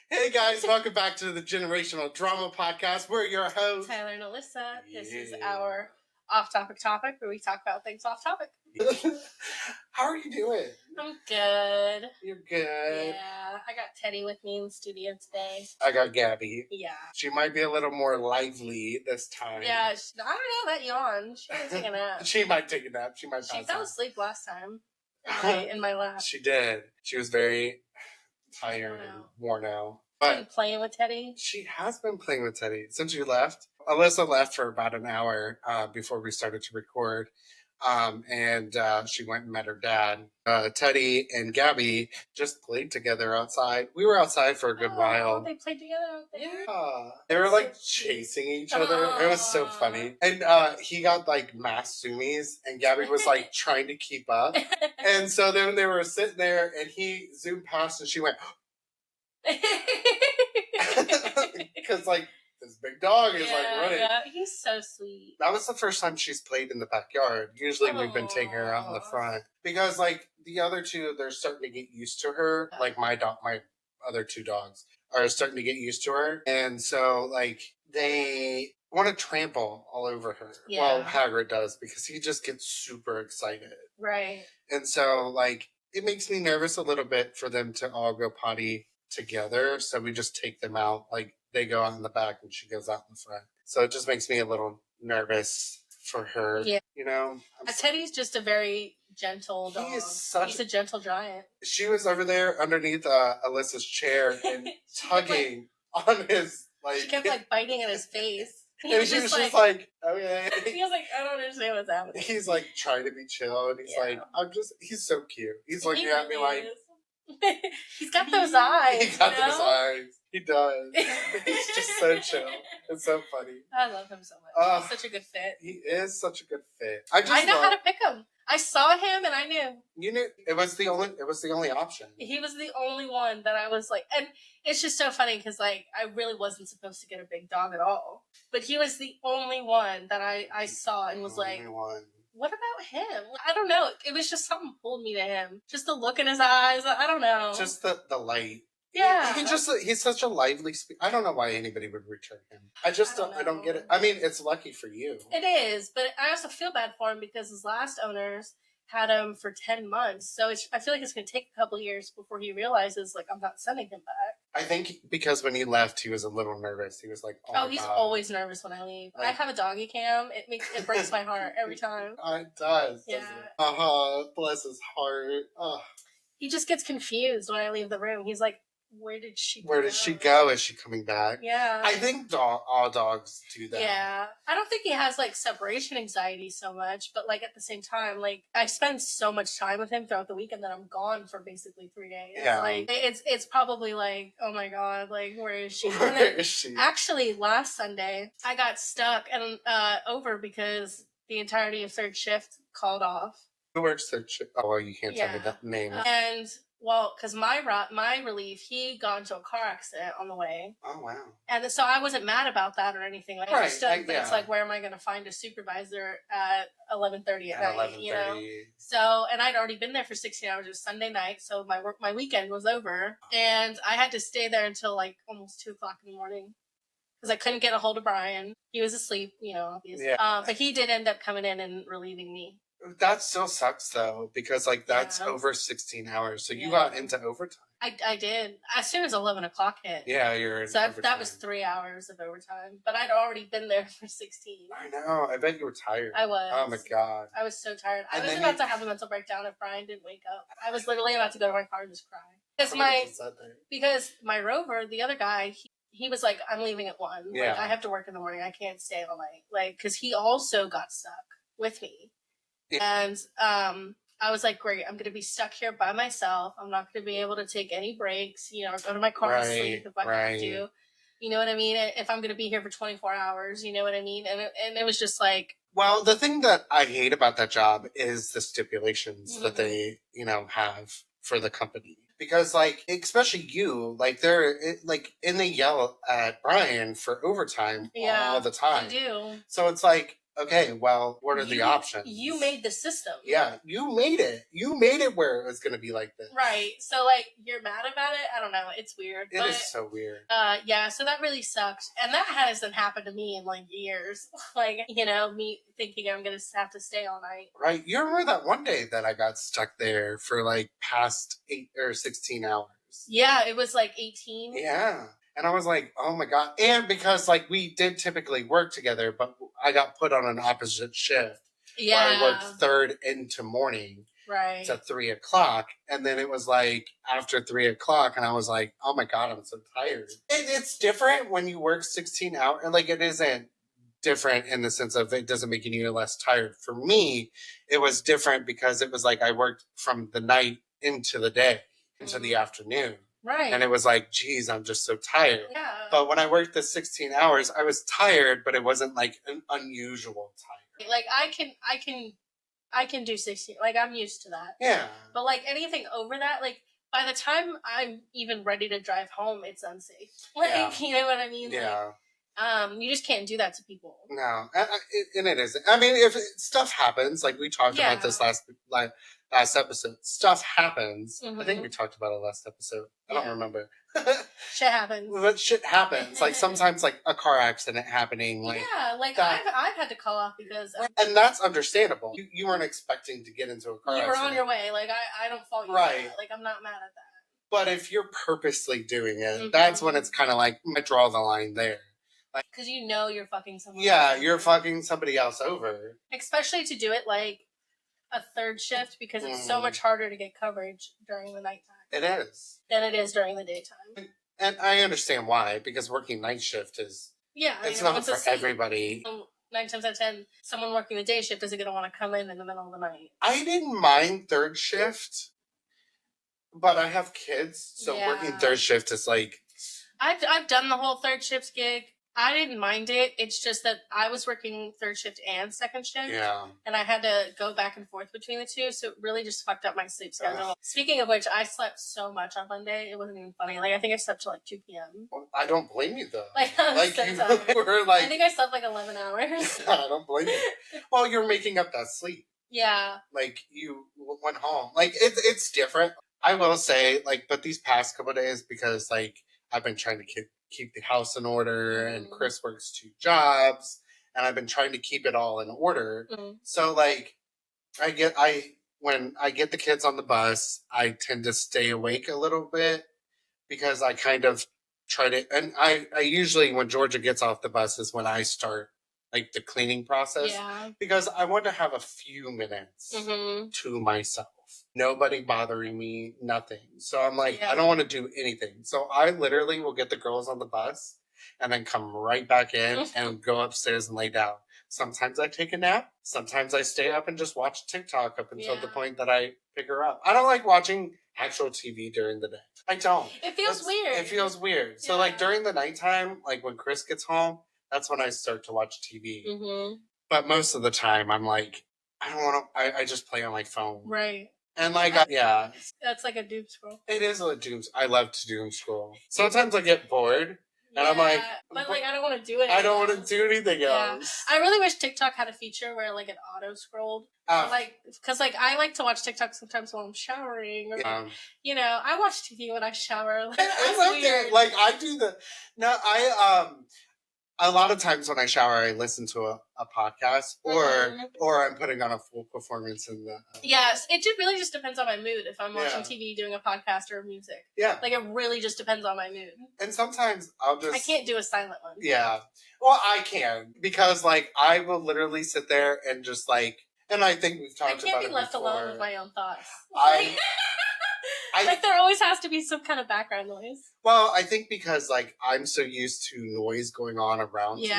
Hey guys, welcome back to the Generational Drama Podcast. We're your hosts, Tyler and Alyssa. This is our off-topic topic where we talk about things off-topic. How are you doing? I'm good. You're good. Yeah, I got Teddy with me in the studio today. I got Gabby. Yeah. She might be a little more lively this time. Yeah, I don't know, that yawn. She might take a nap. She might take a nap. She fell asleep last time in my lap. She did. She was very tired and worn out. Been playing with Teddy? She has been playing with Teddy since you left. Alyssa left for about an hour before we started to record. And she went and met her dad. Teddy and Gabby just played together outside. We were outside for a good while. They played together out there? Yeah. They were like chasing each other. It was so funny. And he got like mass zoomies and Gabby was like trying to keep up. And so then they were sitting there and he zoomed past and she went, because like this big dog is like running. Yeah, he's so sweet. That was the first time she's played in the backyard. Usually we've been taking her out in the front because like the other two, they're starting to get used to her. Like my other two dogs are starting to get used to her, and so like they want to trample all over her. Yeah. Well, Hagrid does because he just gets super excited. Right. And so like it makes me nervous a little bit for them to all go potty together, so we just take them out. Like they go out in the back and she goes out in the front, so it just makes me a little nervous for her. Yeah, you know, Teddy's just a very gentle dog. He's a gentle giant. She was over there underneath Alyssa's chair and tugging on his like. She kept like biting at his face. And she was just like, okay. He was like, I don't understand what's happening. He's like trying to be chill, and he's like, he's so cute. He's looking at me like. He's got those eyes. He got those eyes. He does. He's just so chill. It's so funny. I love him so much. He's such a good fit. He is such a good fit. I know how to pick him. I saw him and I knew. You knew it was the only option. He was the only one that I was like, and it's just so funny because like I really wasn't supposed to get a big dog at all, but he was the only one that I saw and was like, what about him? I don't know. It was just something pulled me to him. Just the look in his eyes. I don't know. Just the light. Yeah. He's such a lively I don't know why anybody would return him. I don't get it. I mean, it's lucky for you. It is, but I also feel bad for him because his last owners had him for 10 months. So I feel like it's going to take a couple years before he realizes, like, I'm not sending him back. I think because when he left, he was a little nervous. He was like, he's always nervous when I leave. Like, I have a doggy cam. It breaks my heart every time. It does. Yeah. Bless his heart. He just gets confused when I leave the room. He's like, where did she go? Is she coming back? Yeah. I think all dogs do that. Yeah. I don't think he has like separation anxiety so much, but like at the same time, like I spend so much time with him throughout the weekend that I'm gone for basically 3 days. Yeah. Like it's probably like, oh my God, like where is she? Where is she? Actually, last Sunday I got stuck and over because the entirety of third shift called off. Who works third shift? Oh, well, you can't tell me the name. And well, because my relief, he got into a car accident on the way. Oh, wow. And so I wasn't mad about that or anything. Like, I understood, but it's like, where am I going to find a supervisor at 11:30 at night? 11:30. You know? So, and I'd already been there for 16 hours. It was Sunday night, so my weekend was over. And I had to stay there until like almost 2 o'clock in the morning because I couldn't get a hold of Brian. He was asleep, you know, obviously. Yeah. But he did end up coming in and relieving me. That still sucks though, because like that's over 16 hours. So you got into overtime. I did. As soon as 11 o'clock hit. Yeah, you're in overtime. That was 3 hours of overtime. But I'd already been there for 16. I know. I bet you were tired. I was. Oh my God. I was so tired. I was about to have a mental breakdown if Brian didn't wake up. I was literally about to go to my car and just cry. Because my Rover, the other guy, he was like, I'm leaving at 1. Yeah. Like, I have to work in the morning. I can't stay all night. Like, because he also got stuck with me. And I was like, great, I'm going to be stuck here by myself. I'm not going to be able to take any breaks, you know, or go to my car and sleep if I have to. You know what I mean? If I'm going to be here for 24 hours, you know what I mean? And it was just like... Well, the thing that I hate about that job is the stipulations that they, you know, have for the company. Because, like, especially you, like, and they yell at Brian for overtime all the time. They do. So it's like, okay, well, what are the options? You made the system. Yeah, you made it. You made it where it was going to be like this. Right. So, like, you're mad about it? I don't know. It's weird. It is so weird. Yeah, so that really sucks. And that hasn't happened to me in, like, years. Like, you know, me thinking I'm going to have to stay all night. Right. You remember that one day that I got stuck there for, like, past 8 or 16 hours? Yeah, it was, like, 18. Yeah. And I was like, oh my God. And because, like, we did typically work together, but I got put on an opposite shift. Yeah. Where I worked third into morning. Right. To 3 o'clock. And then it was like after 3 o'clock, and I was like, oh my God, I'm so tired. It's different when you work 16 hours. And like, it isn't different in the sense of it doesn't make you less tired. For me, it was different because it was like I worked from the night into the day, into the afternoon. Right. And it was like, geez, I'm just so tired. Yeah. But when I worked the 16 hours, I was tired, but it wasn't like an unusual tired. Like I can do 16. Like, I'm used to that. Yeah. But, like, anything over that, like, by the time I'm even ready to drive home, it's unsafe. Like, yeah. You know what I mean? Yeah. Like, you just can't do that to people. No. And it isn't. I mean, if stuff happens, like we talked about this last episode, stuff happens. Mm-hmm. I think we talked about it last episode. I don't remember. Shit happens. But shit happens. Like sometimes, like a car accident happening. Like like I've had to call off because, and that's understandable. You weren't expecting to get into a car. You were accident. on your way. Like I don't fault you. Right. For that. Like I'm not mad at that. But if you're purposely doing it, that's when it's kind of like I draw the line there. Because you know you're fucking someone. Yeah, you're fucking somebody else over. Especially to do it like a third shift because it's so much harder to get coverage during the nighttime. It is. Than it is during the daytime. And I understand why, because working night shift is... Yeah. It's not for everybody. 9 times out of 10, someone working the day shift isn't going to want to come in the middle of the night. I didn't mind third shift, but I have kids, so working third shift is like... I've done the whole third shift gig. I didn't mind it. It's just that I was working third shift and second shift. Yeah. And I had to go back and forth between the two, so it really just fucked up my sleep schedule. Speaking of which, I slept so much on Monday, it wasn't even funny. Like, I think I slept till like 2 p.m. Well, I don't blame you, though. Like, you were like... I think I slept like 11 hours. I don't blame you. Well, you're making up that sleep. Yeah. Like, you went home. Like, it's different. I will say, like, but these past couple of days, because, like, I've been trying to keep the house in order, and Chris works 2 jobs, and I've been trying to keep it all in order. So like when I get the kids on the bus, I tend to stay awake a little bit because I kind of try to, and I usually when Georgia gets off the bus is when I start like the cleaning process because I want to have a few minutes to myself. Nobody bothering me, nothing. So I'm like, I don't want to do anything. So I literally will get the girls on the bus and then come right back in and go upstairs and lay down. Sometimes I take a nap. Sometimes I stay up and just watch TikTok up until the point that I pick her up. I don't like watching actual TV during the day. I don't. It feels weird. It feels weird. Yeah. So like during the nighttime, like when Chris gets home, that's when I start to watch TV. But most of the time I'm like, I don't want to, I just play on my phone. Right. And like, That's like a doom scroll. It is a doom. I love to doom scroll. Sometimes I get bored, and I'm like, but like, I don't want to do it. I don't want to do anything else. I really wish TikTok had a feature where like it auto scrolled. Like, because like I like to watch TikTok sometimes while I'm showering, or you know, I watch TV when I shower. Like, I love it. Like I do a lot of times when I shower, I listen to a podcast or I'm putting on a full performance in the... Yes, it really just depends on my mood. If I'm watching TV, doing a podcast, or music. Yeah. Like, it really just depends on my mood. And sometimes I'll just... I can't do a silent one. Yeah. Well, I can. Because, like, I will literally sit there and just, like... And I think we've talked about it I can't be left before. alone with my own thoughts. Like, there always has to be some kind of background noise. Well, I think because, like, I'm so used to noise going on around me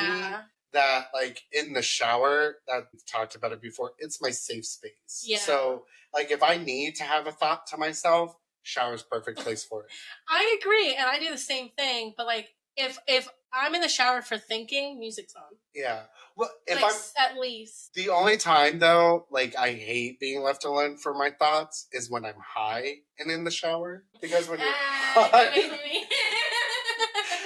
that, like, in the shower, that we've talked about it before, it's my safe space. Yeah. So, like, if I need to have a thought to myself, shower's perfect place for it. I agree, and I do the same thing, but, like, if I'm in the shower for thinking, music's on. Yeah. Well, if like, I'm... At least. The only time, though, like, I hate being left alone for my thoughts is when I'm high and in the shower. Because when you're high...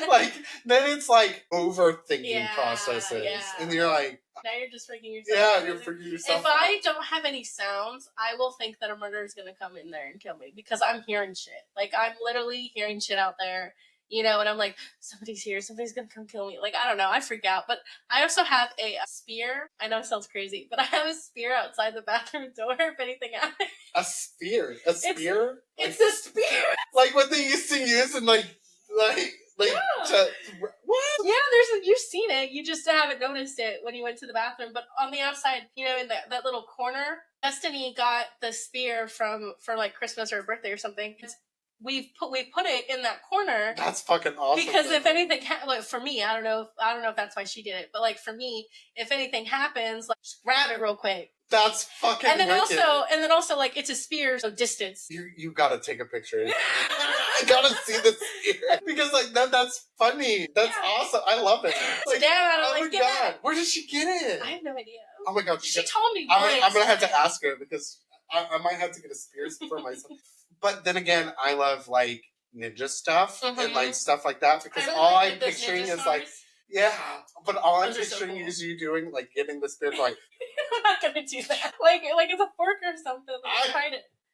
like, then it's, like, overthinking processes. Yeah. And you're like, oh, Now you're just freaking yourself. Yeah, you're freaking yourself. If I don't have any sounds, I will think that a murderer is gonna come in there and kill me because I'm hearing shit. Like I'm literally hearing shit out there. And I'm like, somebody's here, somebody's gonna come kill me. Like, I don't know, I freak out. But I also have a spear. I know it sounds crazy, but I have a spear outside the bathroom door if anything happens. A spear? A spear? It's a spear! Like what they used to use in what? Yeah, you've seen it. You just haven't noticed it when you went to the bathroom. But on the outside, in that little corner, Destiny got the spear for like Christmas or a birthday or something. We put it in that corner. That's fucking awesome. Because if anything, for me, I don't know if that's why she did it, but like for me, if anything happens, like just grab it real quick. That's fucking. And then also, like it's a spear, so distance. You gotta take a picture. I gotta see the spear because like that's funny. That's awesome. I love it. Like, oh my god, where did she get it? I have no idea. Oh my god, she told me. I'm gonna have to ask her because I might have to get a spear for myself. But then again, I love like ninja stuff and like stuff like that because all I'm picturing is like, but all I'm picturing is you doing like getting the spear like. I'm not gonna do that. Like it's a fork or something.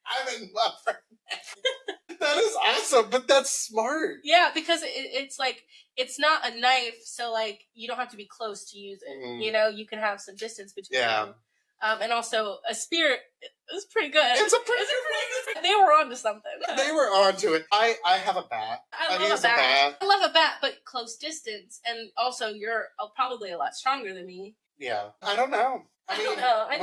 I'm in love right now. That is awesome, but that's smart. Yeah, because it's like it's not a knife, so like you don't have to be close to use it. You can have some distance between them. And also a spear is pretty good. It's a pretty good. They were onto something. They were onto it. I have a bat. I love a bat. I love a bat, but close distance. And also, you're probably a lot stronger than me. Yeah, I don't know. I don't know. I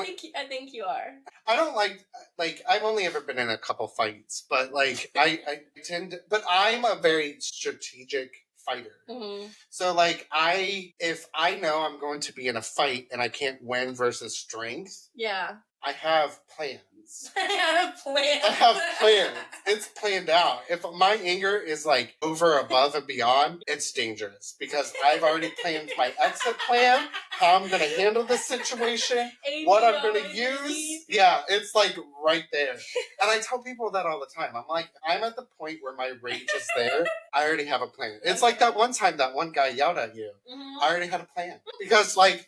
think you are. I don't like I've only ever been in a couple fights, but like I tend to, but I'm a very strategic fighter. Mm-hmm. So like if I know I'm going to be in a fight and I can't win versus strength, I have plans. I have plans. It's planned out. If my anger is like over, above, and beyond, it's dangerous because I've already planned my exit plan, how I'm going to handle the situation, what I'm going to use. Yeah, it's like right there. And I tell people that all the time. I'm like, I'm at the point where my rage is there. I already have a plan. It's like that one time that one guy yelled at you. Mm-hmm. I already had a plan because like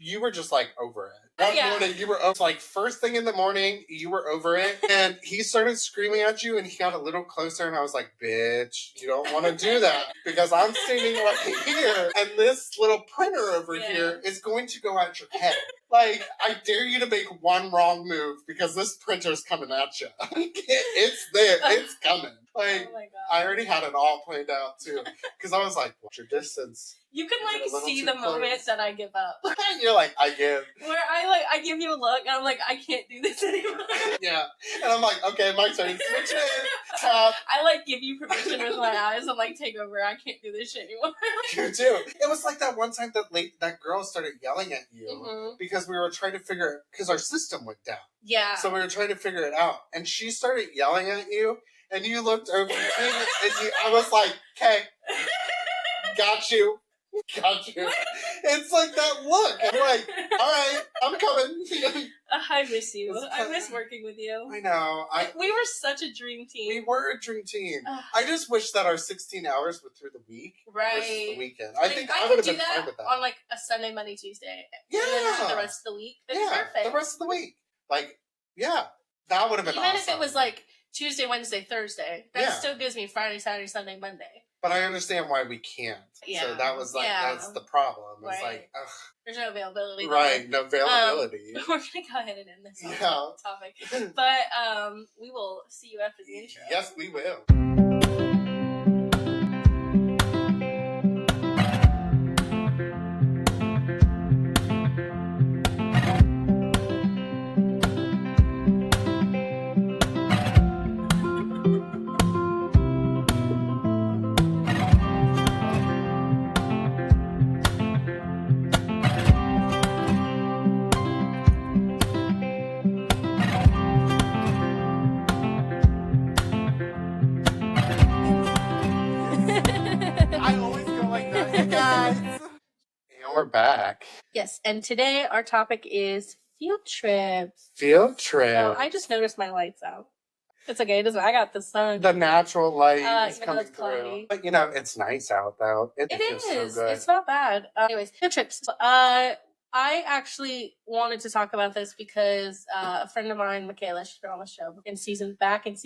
you were just like over it. One morning, you were like first thing in the morning, you were over it, and he started screaming at you, and he got a little closer, and I was like, "Bitch, you don't want to do that because I'm standing right here, and this little printer over here is going to go at your head. Like, I dare you to make one wrong move because this printer's coming at you. It's there, it's coming. Like, oh my God. I already had it all planned out too, because I was like, "What's your distance?" You can like see the moment that I give up. You're like, I give. Where I give you a look and I'm like, I can't do this anymore. Yeah. And I'm like, okay, my turn. Switch it. Tap. I like give you permission with my eyes and like take over. I can't do this shit anymore. You too. It was like that one time that girl started yelling at you because we were trying to because our system went down. Yeah. So we were trying to figure it out. And she started yelling at you and you looked over at me and I was like, okay, got you. Got you. It's like that look. I'm like, all right, I'm coming. I miss you. I miss working with you. I know. We were such a dream team. We were a dream team. I just wish that our 16 hours were through the week versus the weekend. I think I would have been fine with that. On like a Sunday, Monday, Tuesday. Yeah. And then the rest of the week. That'd be perfect. The rest of the week. Like, yeah. That would have been awesome. Even if it was like Tuesday, Wednesday, Thursday. That still gives me Friday, Saturday, Sunday, Monday. But I understand why we can't. Yeah. So that was like, that's the problem. It's like, ugh. There's no availability. Right, no availability. We're going to go ahead and end this topic. But we will see you after the intro. Yes, we will. We're back. Yes, and today our topic is field trips. Field trip. So I just noticed my lights out. It's okay. It doesn't. I got the sun. The natural light is coming through. But it's nice out though. It is. So good. It's not bad. Anyways, field trips. I actually wanted to talk about this because a friend of mine, Michaela, she's been on the show back in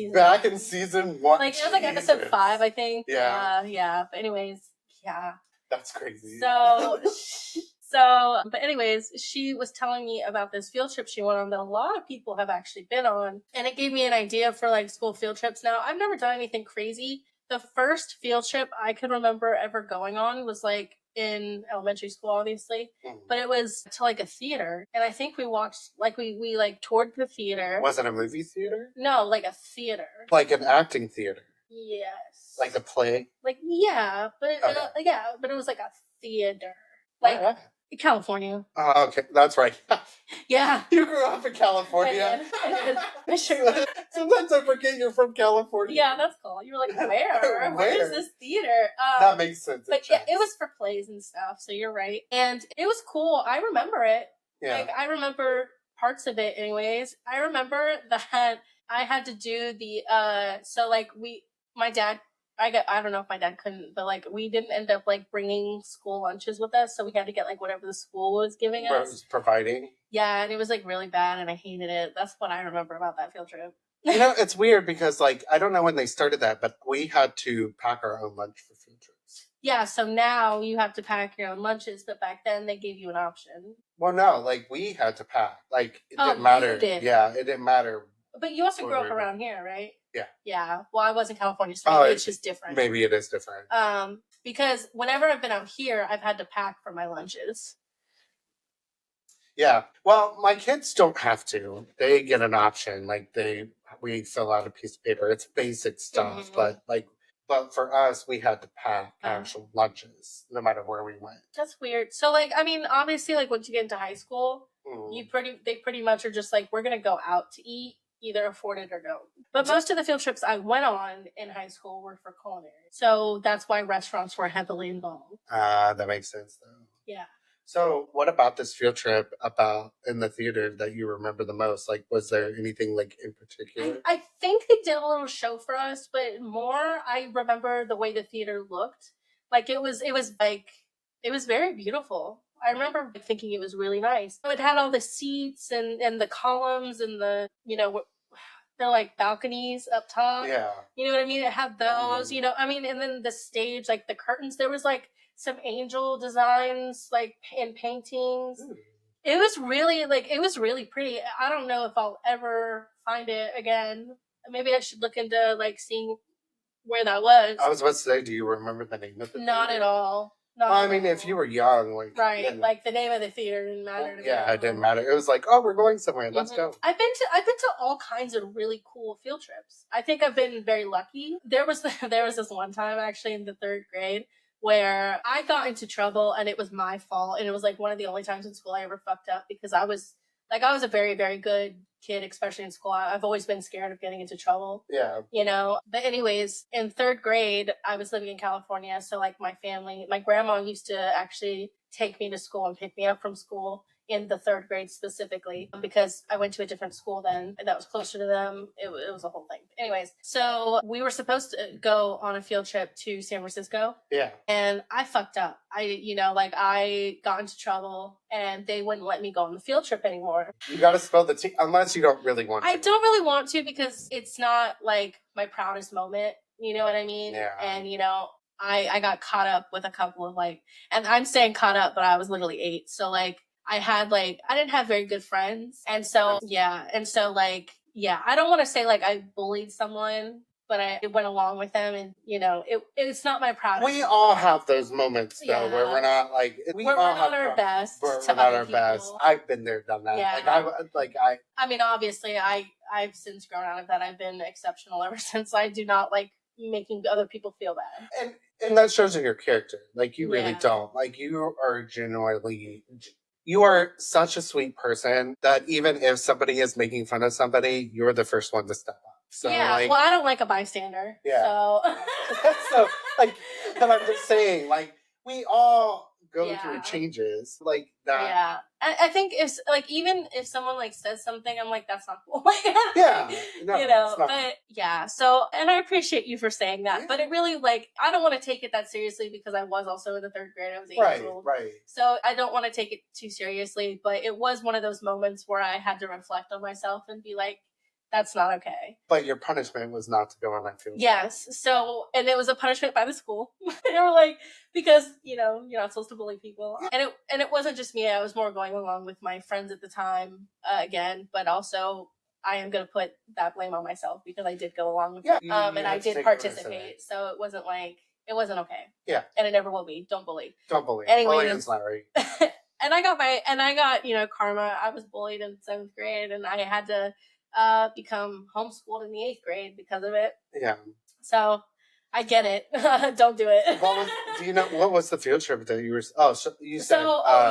season one. Like, it was like episode 5, I think. Yeah. Yeah. But anyways, yeah. That's crazy. But anyways, she was telling me about this field trip she went on that a lot of people have actually been on. And it gave me an idea for like school field trips. Now, I've never done anything crazy. The first field trip I could remember ever going on was like in elementary school, obviously, but it was to like a theater. And I think we watched, like, we like toured the theater. Was it a movie theater? No, like a theater. Like an acting theater? Yes. Like a play? Like, yeah, but but it was like a theater. Like, California. Oh, okay. That's right. Yeah. You grew up in California. I did. Sometimes I forget you're from California. Yeah, that's cool. You were like, where? Where is this theater? That makes sense. But yeah, it was for plays and stuff, so you're right. And it was cool. I remember it. Yeah. Like, I remember parts of it anyways. I remember that I had to do the, so like my dad, I don't know if my dad couldn't, but like we didn't end up like bringing school lunches with us, so we had to get like whatever the school was giving us. Was providing. Yeah, and it was like really bad, and I hated it. That's what I remember about that field trip. It's weird because like I don't know when they started that, but we had to pack our own lunch for field trips. Yeah, so now you have to pack your own lunches, but back then they gave you an option. Well, no, like we had to pack. Like it didn't matter. You did. Yeah, it didn't matter. But you also grew up around here, right? Yeah. Yeah. Well, I was in California, so maybe it's just different. Maybe it is different. Because whenever I've been out here, I've had to pack for my lunches. Yeah. Well, my kids don't have to. They get an option. Like we fill out a piece of paper. It's basic stuff, but for us, we had to pack actual lunches, no matter where we went. That's weird. So, like, I mean, obviously, like once you get into high school, they pretty much are just like, we're gonna go out to eat. Either afford it or don't. But most of the field trips I went on in high school were for culinary. So that's why restaurants were heavily involved. That makes sense, though. Yeah. So what about this field trip in the theater that you remember the most? Like, was there anything like in particular? I think they did a little show for us, but more I remember the way the theater looked. Like it was very beautiful. I remember thinking it was really nice. It had all the seats and the columns and they're like balconies up top. Yeah. You know what I mean? It had those, and then the stage, like the curtains, there was like some angel designs, like in paintings. Ooh. It was really pretty. I don't know if I'll ever find it again. Maybe I should look into like seeing where that was. I was about to say, do you remember the name of the theater? Not at all. If you were young, like right, like the name of the theater didn't matter to me. Yeah, it didn't matter. It was like, oh, we're going somewhere. Let's go. I've been to all kinds of really cool field trips. I think I've been very lucky. There was this one time actually in the 3rd grade where I got into trouble and it was my fault, and it was like one of the only times in school I ever fucked up because I was a very, very good kid, especially in school. I've always been scared of getting into trouble. Yeah. But anyways, in 3rd grade, I was living in California. So like my grandma used to actually take me to school and pick me up from school in the 3rd grade specifically because I went to a different school then that was closer to them. It was a whole thing. Anyways, so we were supposed to go on a field trip to San Francisco. Yeah. And I fucked up. I got into trouble and they wouldn't let me go on the field trip anymore. You gotta spell the T unless you don't really want to. I don't really want to because it's not like my proudest moment. You know what I mean? Yeah. And I got caught up with a couple of and I'm saying caught up, but I was literally 8. So I didn't have very good friends. And so, I don't want to say I bullied someone, but I went along with them and, it's not my proudest. We all have those moments though, where we're not we're not our best. We're not our best. I've been there, done that. Yeah. I mean, obviously I've since grown out of that. I've been exceptional ever since. I do not like making other people feel bad. And that shows in your character. You really don't. You are genuinely... You are such a sweet person that even if somebody is making fun of somebody, you're the first one to step up. So, well, I don't like a bystander. Yeah. So, and I'm just saying, we all go through changes like that. Yeah, I think if like even if someone like says something, I'm like, that's not cool. Yeah, no, you know. But yeah, so and I appreciate you for saying that. But it really like I don't want to take it that seriously because I was also in the 3rd grade. I was 8 years old, right. So I don't want to take it too seriously. But it was one of those moments where I had to reflect on myself and be like, that's not okay. But your punishment was not to go on that field trip. Yes. So, and it was a punishment by the school. They were like, because, you know, you're not supposed to bully people. And it wasn't just me. I was more going along with my friends at the time, again, but also I am going to put that blame on myself because I did go along with it. And I did participate. So it wasn't like, it wasn't okay. Yeah. And it never will be. Don't bully. Don't bully. Anyway, bullying's not right. and I got, you know, karma. I was bullied in 7th grade and I had to become homeschooled in the 8th grade because of it. Yeah. So I get it. Don't do it. Do you know what was the field trip that you were? Oh, so you said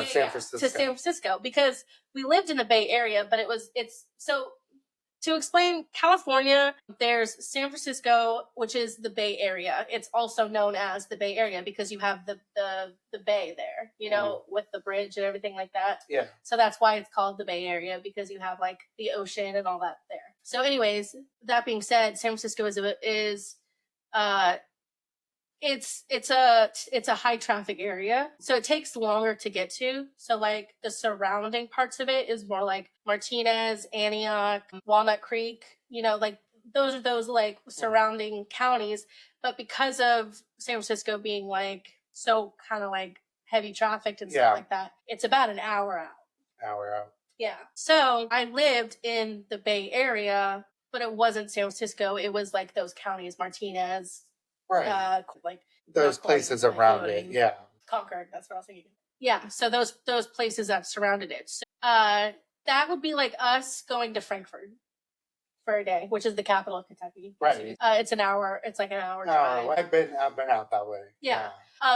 San Francisco. To San Francisco because we lived in the Bay Area, but it's so. To explain, California, there's San Francisco, which is the Bay Area. It's also known as the Bay Area because you have the bay there, you know, with the bridge and everything like that. Yeah. So that's why it's called the Bay Area because you have like the ocean and all that there. So anyways, that being said, San Francisco it's a high traffic area, so it takes longer to get to. So like the surrounding parts of it is more like Martinez, Antioch, Walnut Creek, you know, like those like surrounding counties. But because of San Francisco being like so kind of like heavy traffic and stuff like that, it's about an hour out. Yeah. So I lived in the Bay Area, but it wasn't San Francisco. It was like those counties, Martinez, right? Like those places around it. Yeah. Concord. That's what I was thinking. Yeah. So those places that surrounded it. So, that would be like us going to Frankfurt for a day, which is the capital of Kentucky. Right. It's an hour. It's like an hour drive. I've been out that way. Yeah.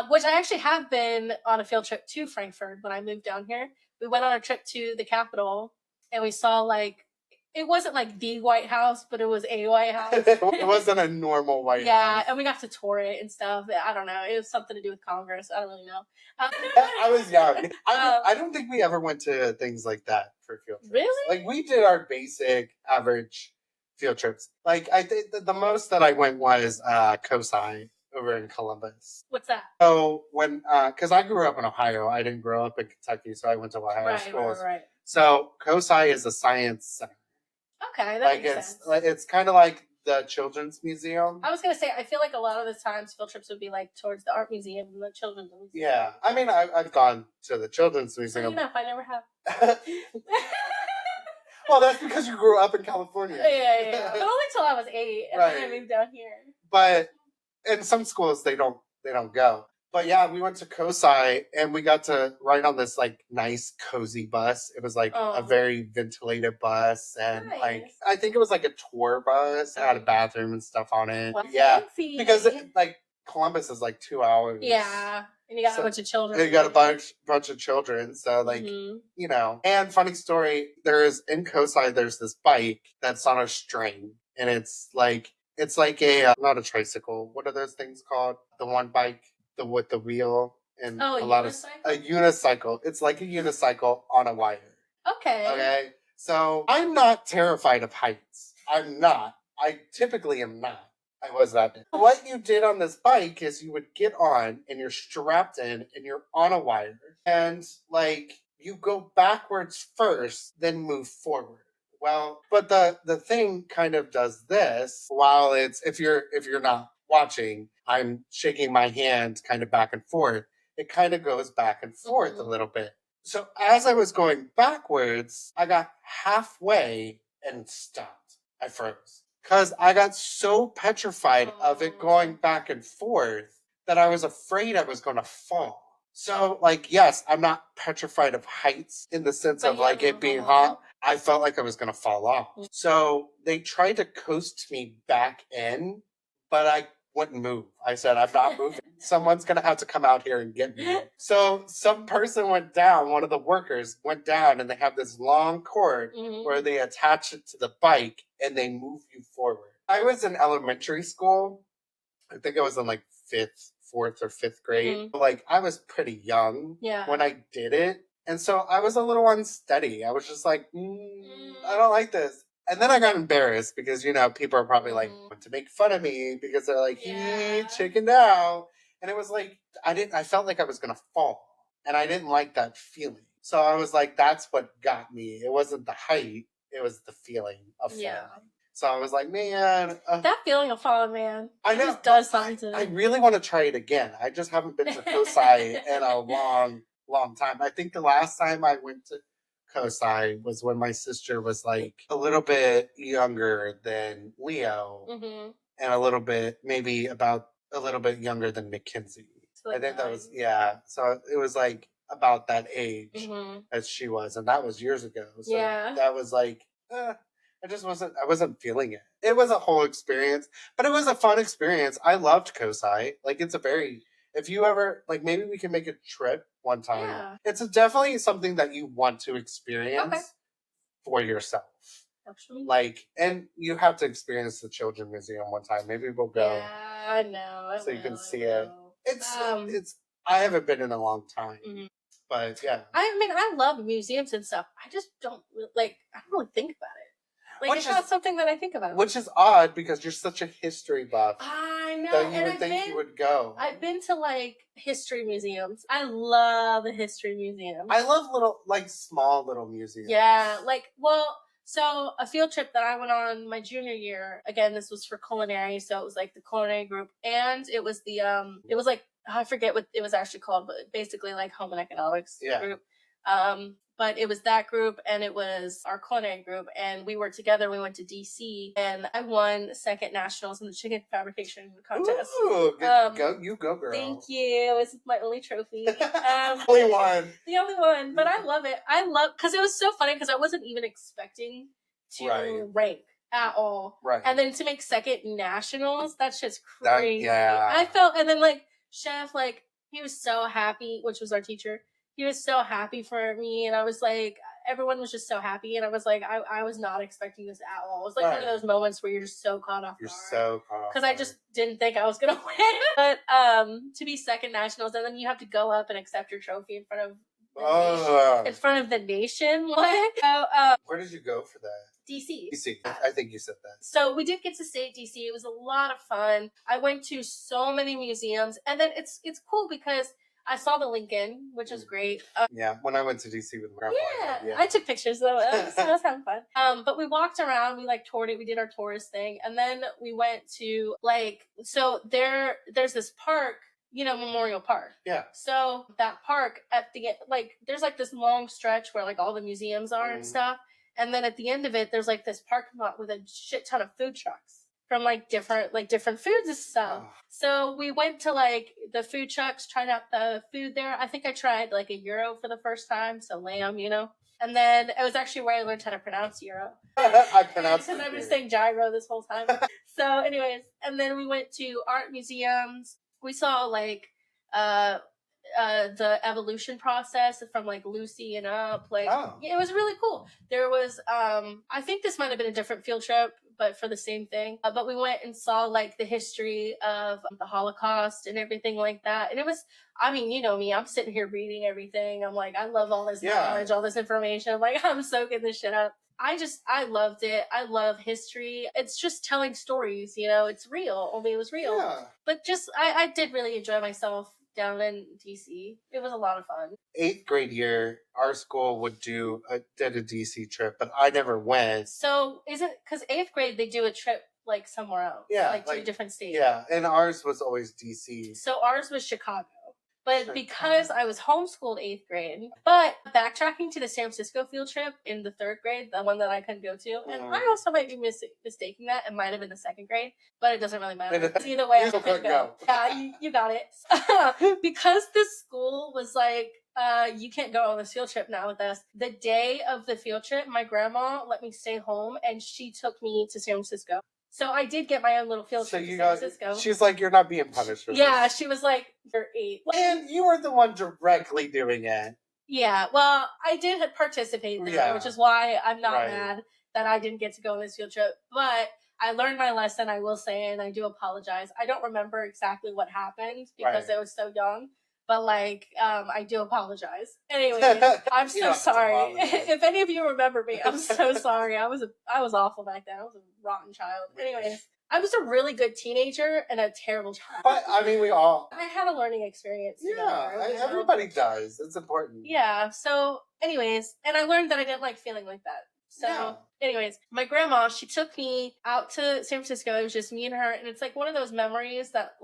Which I actually have been on a field trip to Frankfurt when I moved down here. We went on a trip to the capital and we saw like, it wasn't like the White House, but it was a White House. It wasn't a normal White House. Yeah, and we got to tour it and stuff. I don't know. It was something to do with Congress. I don't really know. I was young. I don't think we ever went to things like that for field trips. Really? Like we did our basic average field trips. Like I think the most that I went was COSI over in Columbus. What's that? So when because I grew up in Ohio, I didn't grow up in Kentucky, so I went to Ohio schools. Right. So COSI is a science center. Okay, that makes sense. It's kind of like the Children's Museum. I was gonna say, I feel like a lot of the times field trips would be like towards the art museum and the children's museum. Yeah, I mean, I've gone to the Children's Museum. Enough, I never have. Well, that's because you grew up in California. Yeah. But only till I was 8, and then I moved down here. But in some schools, they don't go. But yeah, we went to COSI and we got to ride on this like nice cozy bus. It was like a very ventilated bus, and like I think it was like a tour bus. It had a bathroom and stuff on it. Well, fancy. Because like Columbus is like 2 hours. Yeah, and you got a bunch of children. You got a bunch of children, so like you know. And funny story, in COSI there's this bike that's on a string, and it's like a not a tricycle. What are those things called? The one bike. With the wheel and a unicycle. It's like a unicycle on a wire. Okay. So I'm not terrified of heights. I'm not. I typically am not. I was that day. What you did on this bike is you would get on and you're strapped in and you're on a wire, and like you go backwards first, then move forward. Well, but the thing kind of does this while if you're not watching, I'm shaking my hand kind of back and forth. It kind of goes back and forth a little bit. So as I was going backwards, I got halfway and stopped. I froze because I got so petrified of it going back and forth that I was afraid I was going to fall. So like, yes, I'm not petrified of heights in the sense of like it being hot. I felt like I was going to fall off. So they tried to coast me back in, but I wouldn't move. I said, I'm not moving. Someone's going to have to come out here and get me. So some person went down, one of the workers went down, and they have this long cord where they attach it to the bike and they move you forward. I was in elementary school. I think I was in like 5th, 4th or 5th grade. Like, I was pretty young when I did it. And so I was a little unsteady. I was just like, I don't like this. And then I got embarrassed because, people are probably like, want to make fun of me because they're like, he chickened out. And it was like, I felt like I was going to fall. And I didn't like that feeling. So I was like, that's what got me. It wasn't the height. It was the feeling of falling. So I was like, man. That feeling of falling, man. I know. Just does something to me. I really want to try it again. I just haven't been to COSI in a long time. I think the last time I went to COSI was when my sister was like a little bit younger than Leo and a little bit, maybe about a little bit younger than Mackenzie. So like I think 9. That was, so it was like about that age as she was. And that was years ago. So that was like, I wasn't feeling it. It was a whole experience, but it was a fun experience. I loved COSI. Like, it's a very, if you ever, like, maybe we can make a trip one time. Yeah. It's definitely something that you want to experience for yourself. Actually. Like, and you have to experience the Children's Museum one time. Maybe we'll go. Yeah, I know. So you can see it. It's, I haven't been in a long time. But yeah. I mean, I love museums and stuff. I just don't, I don't really think about it. Like, it's not something that I think about. Which is odd because you're such a history buff. I know. That you would think you would go. I've been to, history museums. I love a history museum. I love small little museums. Yeah. So a field trip that I went on my junior year, again, this was for culinary. So it was the culinary group. And it was I forget what it was actually called, but basically home and economics group. But it was that group and it was our culinary group and we were together. We went to DC and I won second nationals in the chicken fabrication contest. Ooh, you go, girl. Thank you. It was my only trophy. Only one. The only one. But I love it. Because it was so funny because I wasn't even expecting to rank at all. Right. And then to make second nationals, that's just crazy. I felt, and then Chef, he was so happy, which was our teacher. He was so happy for me, and I was everyone was just so happy, and I was I was not expecting this at all. It was one of those moments where you're just so caught off guard. You're so caught off. Because I just didn't think I was going to win. But to be second nationals, and then you have to go up and accept your trophy in front of the nation. Where did you go for that? DC. I think you said that. So we did get to stay at DC. It was a lot of fun. I went to so many museums, and then it's cool because I saw the Lincoln, which was great. When I went to DC with Grandpa. Yeah, I took pictures though. So I was having fun. But we walked around. We toured it. We did our tourist thing, and then we went to so there's this park. Memorial Park. Yeah. So that park at the there's this long stretch where all the museums are and stuff. And then at the end of it, there's this parking lot with a shit ton of food trucks from different foods and stuff. Oh. So we went to the food trucks, tried out the food there. I think I tried a gyro for the first time, so lamb, And then it was actually where I learned how to pronounce gyro. I pronounced it because I've been saying gyro this whole time. So, anyways, and then we went to art museums. We saw the evolution process from Lucy and up. It was really cool. There was I think this might have been a different field trip, but for the same thing. But we went and saw the history of the Holocaust and everything like that. And it was, I mean, you know me, I'm sitting here reading everything. I'm I love all this knowledge, all this information. I'm soaking this shit up. I loved it. I love history. It's just telling stories, it's real. Only it was real. Yeah. But I did really enjoy myself down in DC. It was a lot of fun. 8th grade year, our school did a DC trip, but I never went. So is it because 8th grade they do a trip somewhere else? Yeah, to a different state. Yeah, and ours was always DC. So ours was Chicago. But because I was homeschooled 8th grade, but backtracking to the San Francisco field trip in the 3rd grade, the one that I couldn't go to, and I also might be mistaking that. It might have been the 2nd grade, but it doesn't really matter. Either way, I couldn't go. Yeah, you got it. Because this school was you can't go on this field trip now with us. The day of the field trip, my grandma let me stay home, and she took me to San Francisco. So I did get my own little field trip to San Francisco. She's you're not being punished for this. She was you're 8. And you weren't the one directly doing it. Yeah, well, I did participate in it, which is why I'm not mad that I didn't get to go on this field trip. But I learned my lesson, I will say, and I do apologize. I don't remember exactly what happened because I was so young. But I do apologize. Anyways, I'm so sorry. If any of you remember me, I'm so sorry. I was awful back then. I was a rotten child. Anyways, I was a really good teenager and a terrible child. But I mean, I had a learning experience. Everybody does. It's important. Yeah. So, anyways, and I learned that I didn't like feeling like that. So, anyways, my grandma, she took me out to San Francisco. It was just me and her. And it's like one of those memories that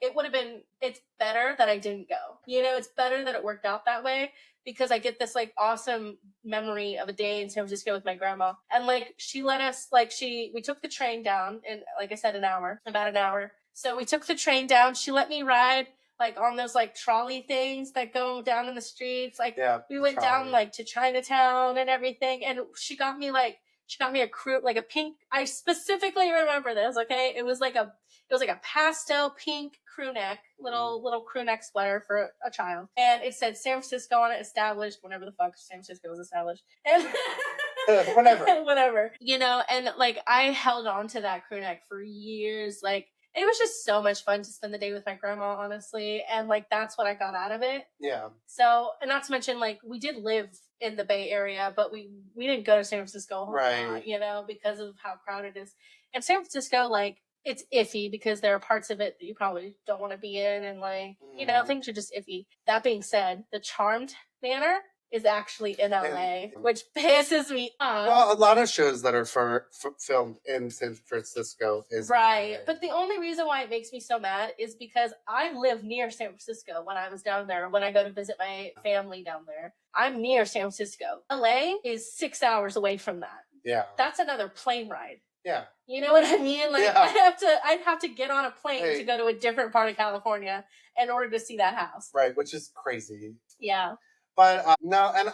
it's better that I didn't go. It's better that it worked out that way because I get this awesome memory of a day in San Francisco with my grandma. And she let us, we took the train down in, like I said, about an hour. So we took the train down. She let me ride on those trolley things that go down in the streets. We went down to Chinatown and everything. And she got me a crew, a pink, I specifically remember this, okay? It was a pastel pink crew neck, little crew neck sweater for a child. And it said San Francisco on it, established, whenever the fuck San Francisco was established. And whatever. And I held on to that crew neck for years. It was just so much fun to spend the day with my grandma, honestly. And that's what I got out of it. Yeah. So, and not to mention, we did live in the Bay Area, but we didn't go to San Francisco a whole lot, because of how crowded it is. And San Francisco, it's iffy because there are parts of it that you probably don't want to be in. And things are just iffy. That being said, the Charmed Manor is actually in LA, which pisses me off. Well, a lot of shows that are filmed in San Francisco is right. But the only reason why it makes me so mad is because I live near San Francisco when I was down there, when I go to visit my family down there. I'm near San Francisco. LA is 6 hours away from that. Yeah. That's another plane ride. Yeah. You know what I mean? I'd have to get on a plane to go to a different part of California in order to see that house. Right, which is crazy. Yeah. But no, and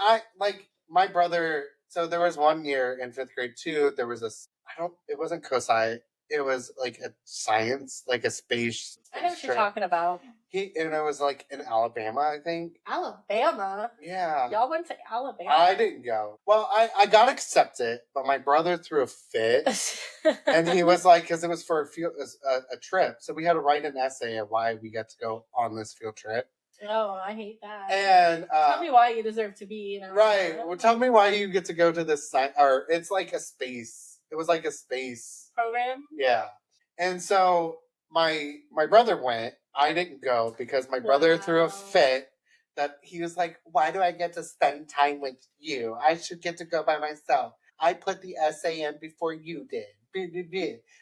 my brother, so there was one year in 5th grade too, there was it wasn't COSI, it was a science, a space. I know what you're talking about. And it was in Alabama, I think. Alabama? Yeah. Y'all went to Alabama? I didn't go. Well, I got accepted, but my brother threw a fit. And he was because it was for a trip. So we had to write an essay of why we got to go on this field trip. Oh, I hate that. And tell me why you deserve to be. Right. Well, tell me why you get to go to this site, or it's a space. It was a space program. Yeah. And so my brother went. I didn't go because my brother threw a fit that he was why do I get to spend time with you? I should get to go by myself. I put the essay in before you did.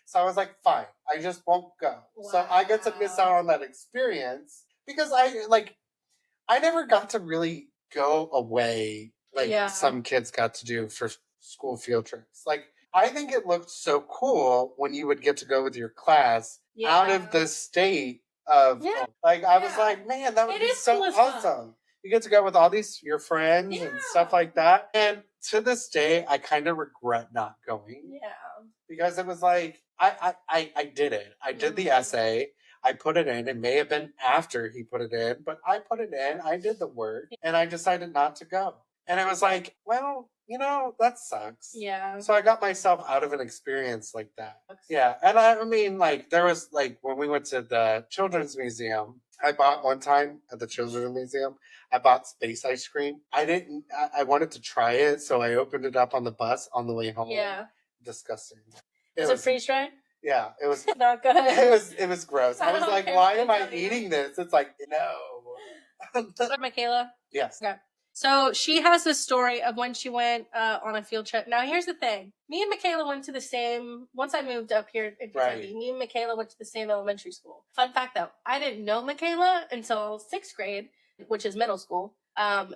So I was fine. I just won't go. Wow. So I get to miss out on that experience because I never got to really go away some kids got to do for school field trips. I think it looked so cool when you would get to go with your class out of the state of I was man, that would be so awesome. Fun. You get to go with all your friends and stuff like that. And to this day, I kind of regret not going. Yeah. Because it was I did it. I did the essay. I put it in. It may have been after he put it in, but I put it in. I did the work, and I decided not to go. And it was well, that sucks. Yeah. So I got myself out of an experience like that. Yeah. And I mean, there was, when we went to the Children's Museum, I bought one time at the Children's Museum, I bought space ice cream. I wanted to try it, so I opened it up on the bus on the way home. Yeah. Disgusting. Is it freeze dried? Yeah, it was not good. It was gross. I was why am I eating this? It's no. Michaela? Yes. Okay. So she has this story of when she went on a field trip. Now, here's the thing. Me and Michaela went to the same, once I moved up here in Kentucky, me and Michaela went to the same elementary school. Fun fact though, I didn't know Michaela until 6th grade, which is middle school,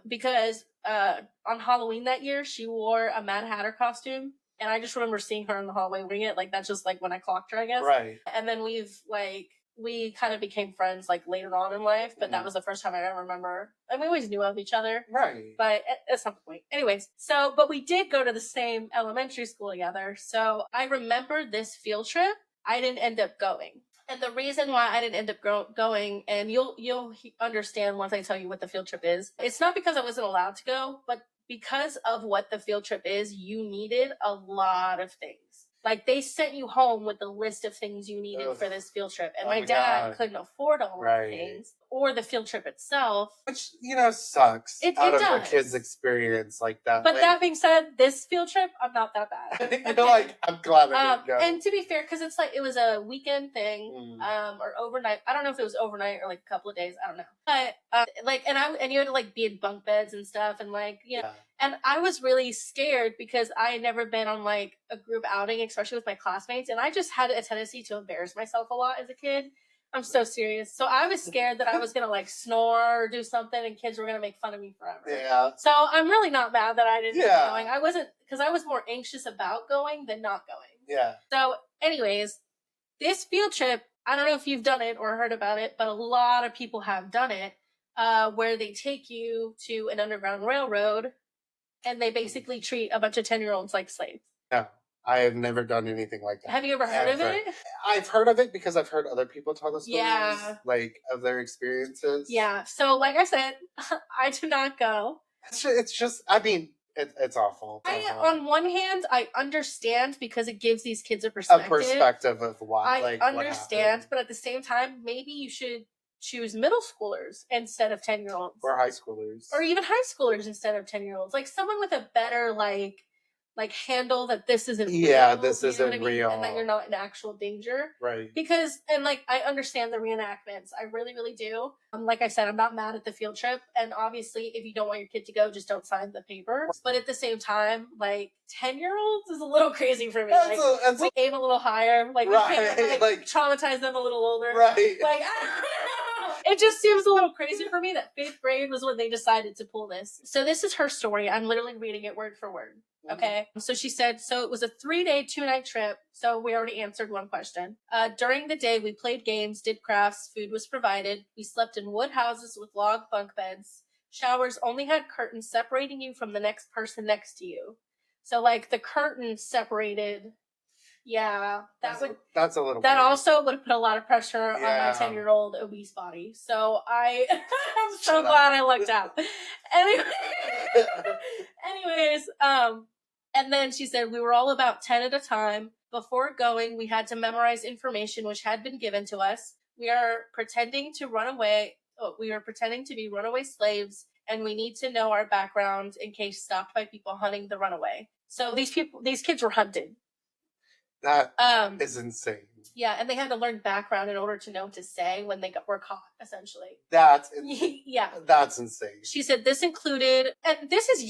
because on Halloween that year, she wore a Mad Hatter costume. And I just remember seeing her in the hallway wearing it. That's just when I clocked her, I guess. Right. And then we kind of became friends later on in life, but that was the first time I ever remember. And we always knew of each other. Right. But at some point. Anyways, but we did go to the same elementary school together. So I remember this field trip. I didn't end up going. And the reason why I didn't end up going, and you'll understand once I tell you what the field trip is, it's not because I wasn't allowed to go, but because of what the field trip is, you needed a lot of things. Like, they sent you home with the list of things you needed for this field trip. And my dad couldn't afford all of the things or the field trip itself. Which, sucks out of a kid's experience like that. But that being said, this field trip, I'm not that bad. I'm glad I didn't go. And to be fair, because it's like, it was a weekend thing, or overnight. I don't know if it was overnight or like a couple of days. I don't know. But, and you had to like be in bunk beds and stuff. And like, and I was really scared because I had never been on like a group outing, especially with my classmates. And I just had a tendency to embarrass myself a lot as a kid. I'm so serious. So I was scared that I was going to like snore or do something and kids were going to make fun of me forever. Yeah. So I'm really not mad that I didn't go going. I wasn't, because I was more anxious about going than not going. Yeah. So anyways, this field trip, I don't know if you've done it or heard about it, but a lot of people have done it, where they take you to an underground railroad and they basically treat a bunch of 10-year-olds like slaves. No. I have never done anything like that. Have you ever heard of it? I've heard of it because I've heard other people tell the stories, like, of their experiences. Yeah. So, like I said, I did not go. It's just, I mean, it's awful. On one hand, I understand because it gives these kids a perspective. A perspective of what, I understand, but at the same time, maybe you should choose middle schoolers instead of 10-year-olds. Or high schoolers. Or even high schoolers instead of 10-year-olds. Like, someone with a better, like handle that this isn't real. This isn't real. And that you're not in actual danger. Right. Because, and like, I understand the reenactments. I really, really do. Like I said, I'm not mad at the field trip. And obviously, if you don't want your kid to go, just don't sign the paper. But at the same time, like, 10-year-olds is a little crazy for me. We aim a little higher. Like, we can't like traumatize them a little older. Right. Like, it just seems a little crazy for me that 5th grade was when they decided to pull this. So this is her story. I'm literally reading it word for word. Okay. So she said, so it was a 3-day, 2-night trip. So we already answered one question. During the day, we played games, did crafts, food was provided. We slept in wood houses with log bunk beds. Showers only had curtains separating you from the next person next to you. So like the curtains separated. Yeah, that's a little. That weird. Also would have put a lot of pressure on my 10-year-old obese body. So I'm so glad I lucked out. Anyways, and then she said we were all about 10 at a time. Before going, we had to memorize information which had been given to us. We are pretending to run away. We are pretending to be runaway slaves, and we need to know our background in case stopped by people hunting the runaway. So these kids were hunted. That is insane. Yeah, and they had to learn background in order to know what to say when they were caught, essentially. That's insane. Yeah. That's insane. She said this included, and this is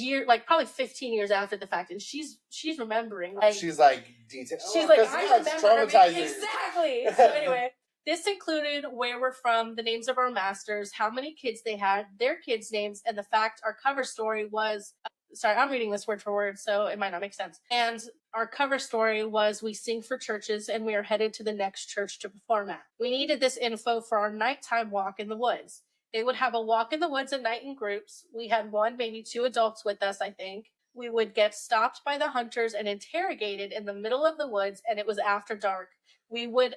probably 15 years after the fact, and she's remembering. Like, she's like, detailed. She's like, I remember. Traumatizing. Exactly. So anyway, this included where we're from, the names of our masters, how many kids they had, their kids' names, and the fact our cover story was... Sorry, I'm reading this word for word, so it might not make sense. And our cover story was we sing for churches and we are headed to the next church to perform at. We needed this info for our nighttime walk in the woods. They would have a walk in the woods at night in groups. We had 1, maybe 2 adults with us, I think. We would get stopped by the hunters and interrogated in the middle of the woods, and it was after dark. We would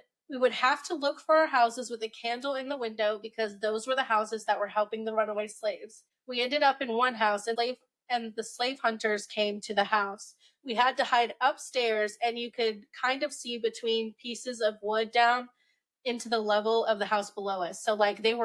have to look for our houses with a candle in the window because those were the houses that were helping the runaway slaves. We ended up in one house and the slave hunters came to the house. We had to hide upstairs, and you could kind of see between pieces of wood down into the level of the house below us. So like they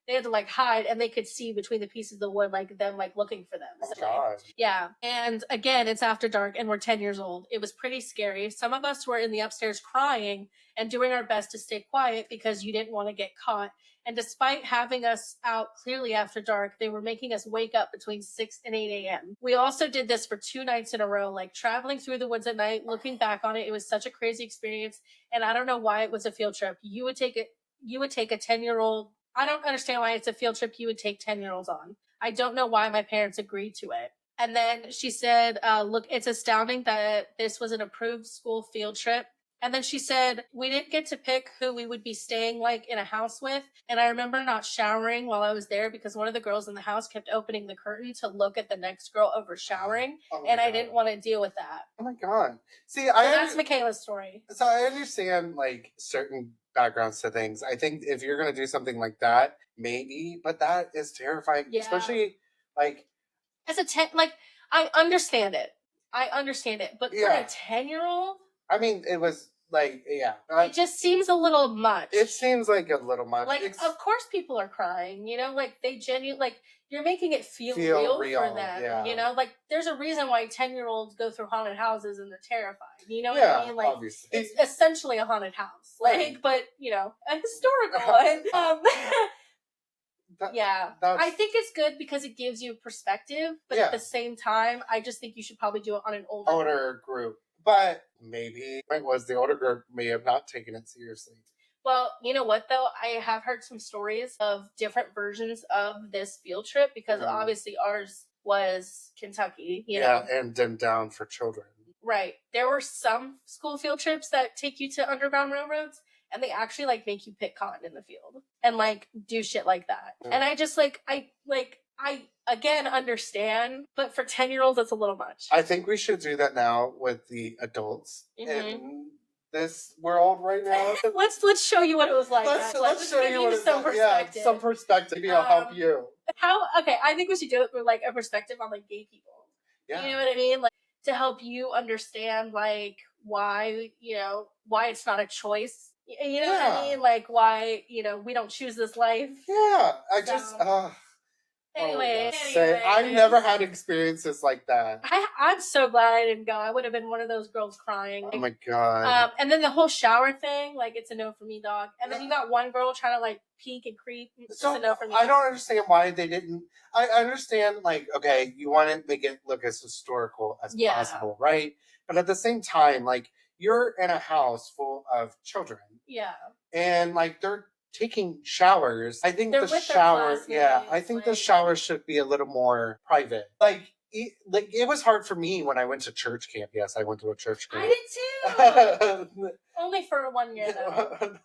had to like hide, and they could see between the pieces of the wood, like them like looking for them. Oh, so, God. Yeah. And again, it's after dark and we're 10 years old. It was pretty scary. Some of us were in the upstairs crying and doing our best to stay quiet because you didn't want to get caught. And despite having us out clearly after dark, they were making us wake up between 6 and 8 a.m. We also did this for 2 nights in a row, like traveling through the woods at night. Looking back on it, it was such a crazy experience. And I don't know why it was a field trip. You would take a 10-year-old. I don't understand why it's a field trip you would take 10-year-olds on. I don't know why my parents agreed to it. And then she said, look, it's astounding that this was an approved school field trip. And then she said, we didn't get to pick who we would be staying like in a house with. And I remember not showering while I was there because one of the girls in the house kept opening the curtain to look at the next girl over showering. And God. I didn't want to deal with that. Oh my God. See, that's Michaela's story. So I understand like certain backgrounds to things. I think if you're going to do something like that, maybe, but that is terrifying. Yeah. Especially like as a 10, like I understand it. But for a 10-year-old, I mean, it was like, yeah. It just seems a little much. It seems like a little much. Like, of course people are crying, you know? Like, they genuinely, like, you're making it feel real for them, yeah. You know? Like, there's a reason why 10-year-olds go through haunted houses and they're terrified. You know what I mean? Like, obviously. It's essentially a haunted house. Like, but, you know, a historical one. I think it's good because it gives you perspective, but at the same time, I just think you should probably do it on an older group. But maybe it was the older group may have not taken it seriously. Well, you know what, though? I have heard some stories of different versions of this field trip because obviously ours was Kentucky. You know? And dimmed down for children. Right. There were some school field trips that take you to underground railroads, and they actually, like, make you pick cotton in the field and, like, do shit like that. Yeah. And I just, I again understand, but for 10-year-olds, that's a little much. I think we should do that now with the adults in this world right now. Let's show you what it was like. Let's show you some perspective. Yeah, some perspective. Maybe I'll help you. I think we should do it with, like, a perspective on, like, gay people. Yeah. You know what I mean? Like, to help you understand, like, why, you know, why it's not a choice. You know what I mean? Like, why, you know, we don't choose this life. Yeah, Anyway, I've never had experiences like that. I'm so glad I didn't go. I would have been one of those girls crying. Oh my god. And then the whole shower thing, like, it's a no for me, dog. And then you got one girl trying to, like, peek and creep. It's a no for me. I don't understand why they didn't. I understand, like, okay, you want to make it look as historical as possible, right? But at the same time, like, you're in a house full of children. Yeah. And, like, they're taking showers. I think the shower, I think the shower should be a little more private. Like it was hard for me when I went to church camp. Yes, I went to a church camp. I did too. Only for 1 year, though.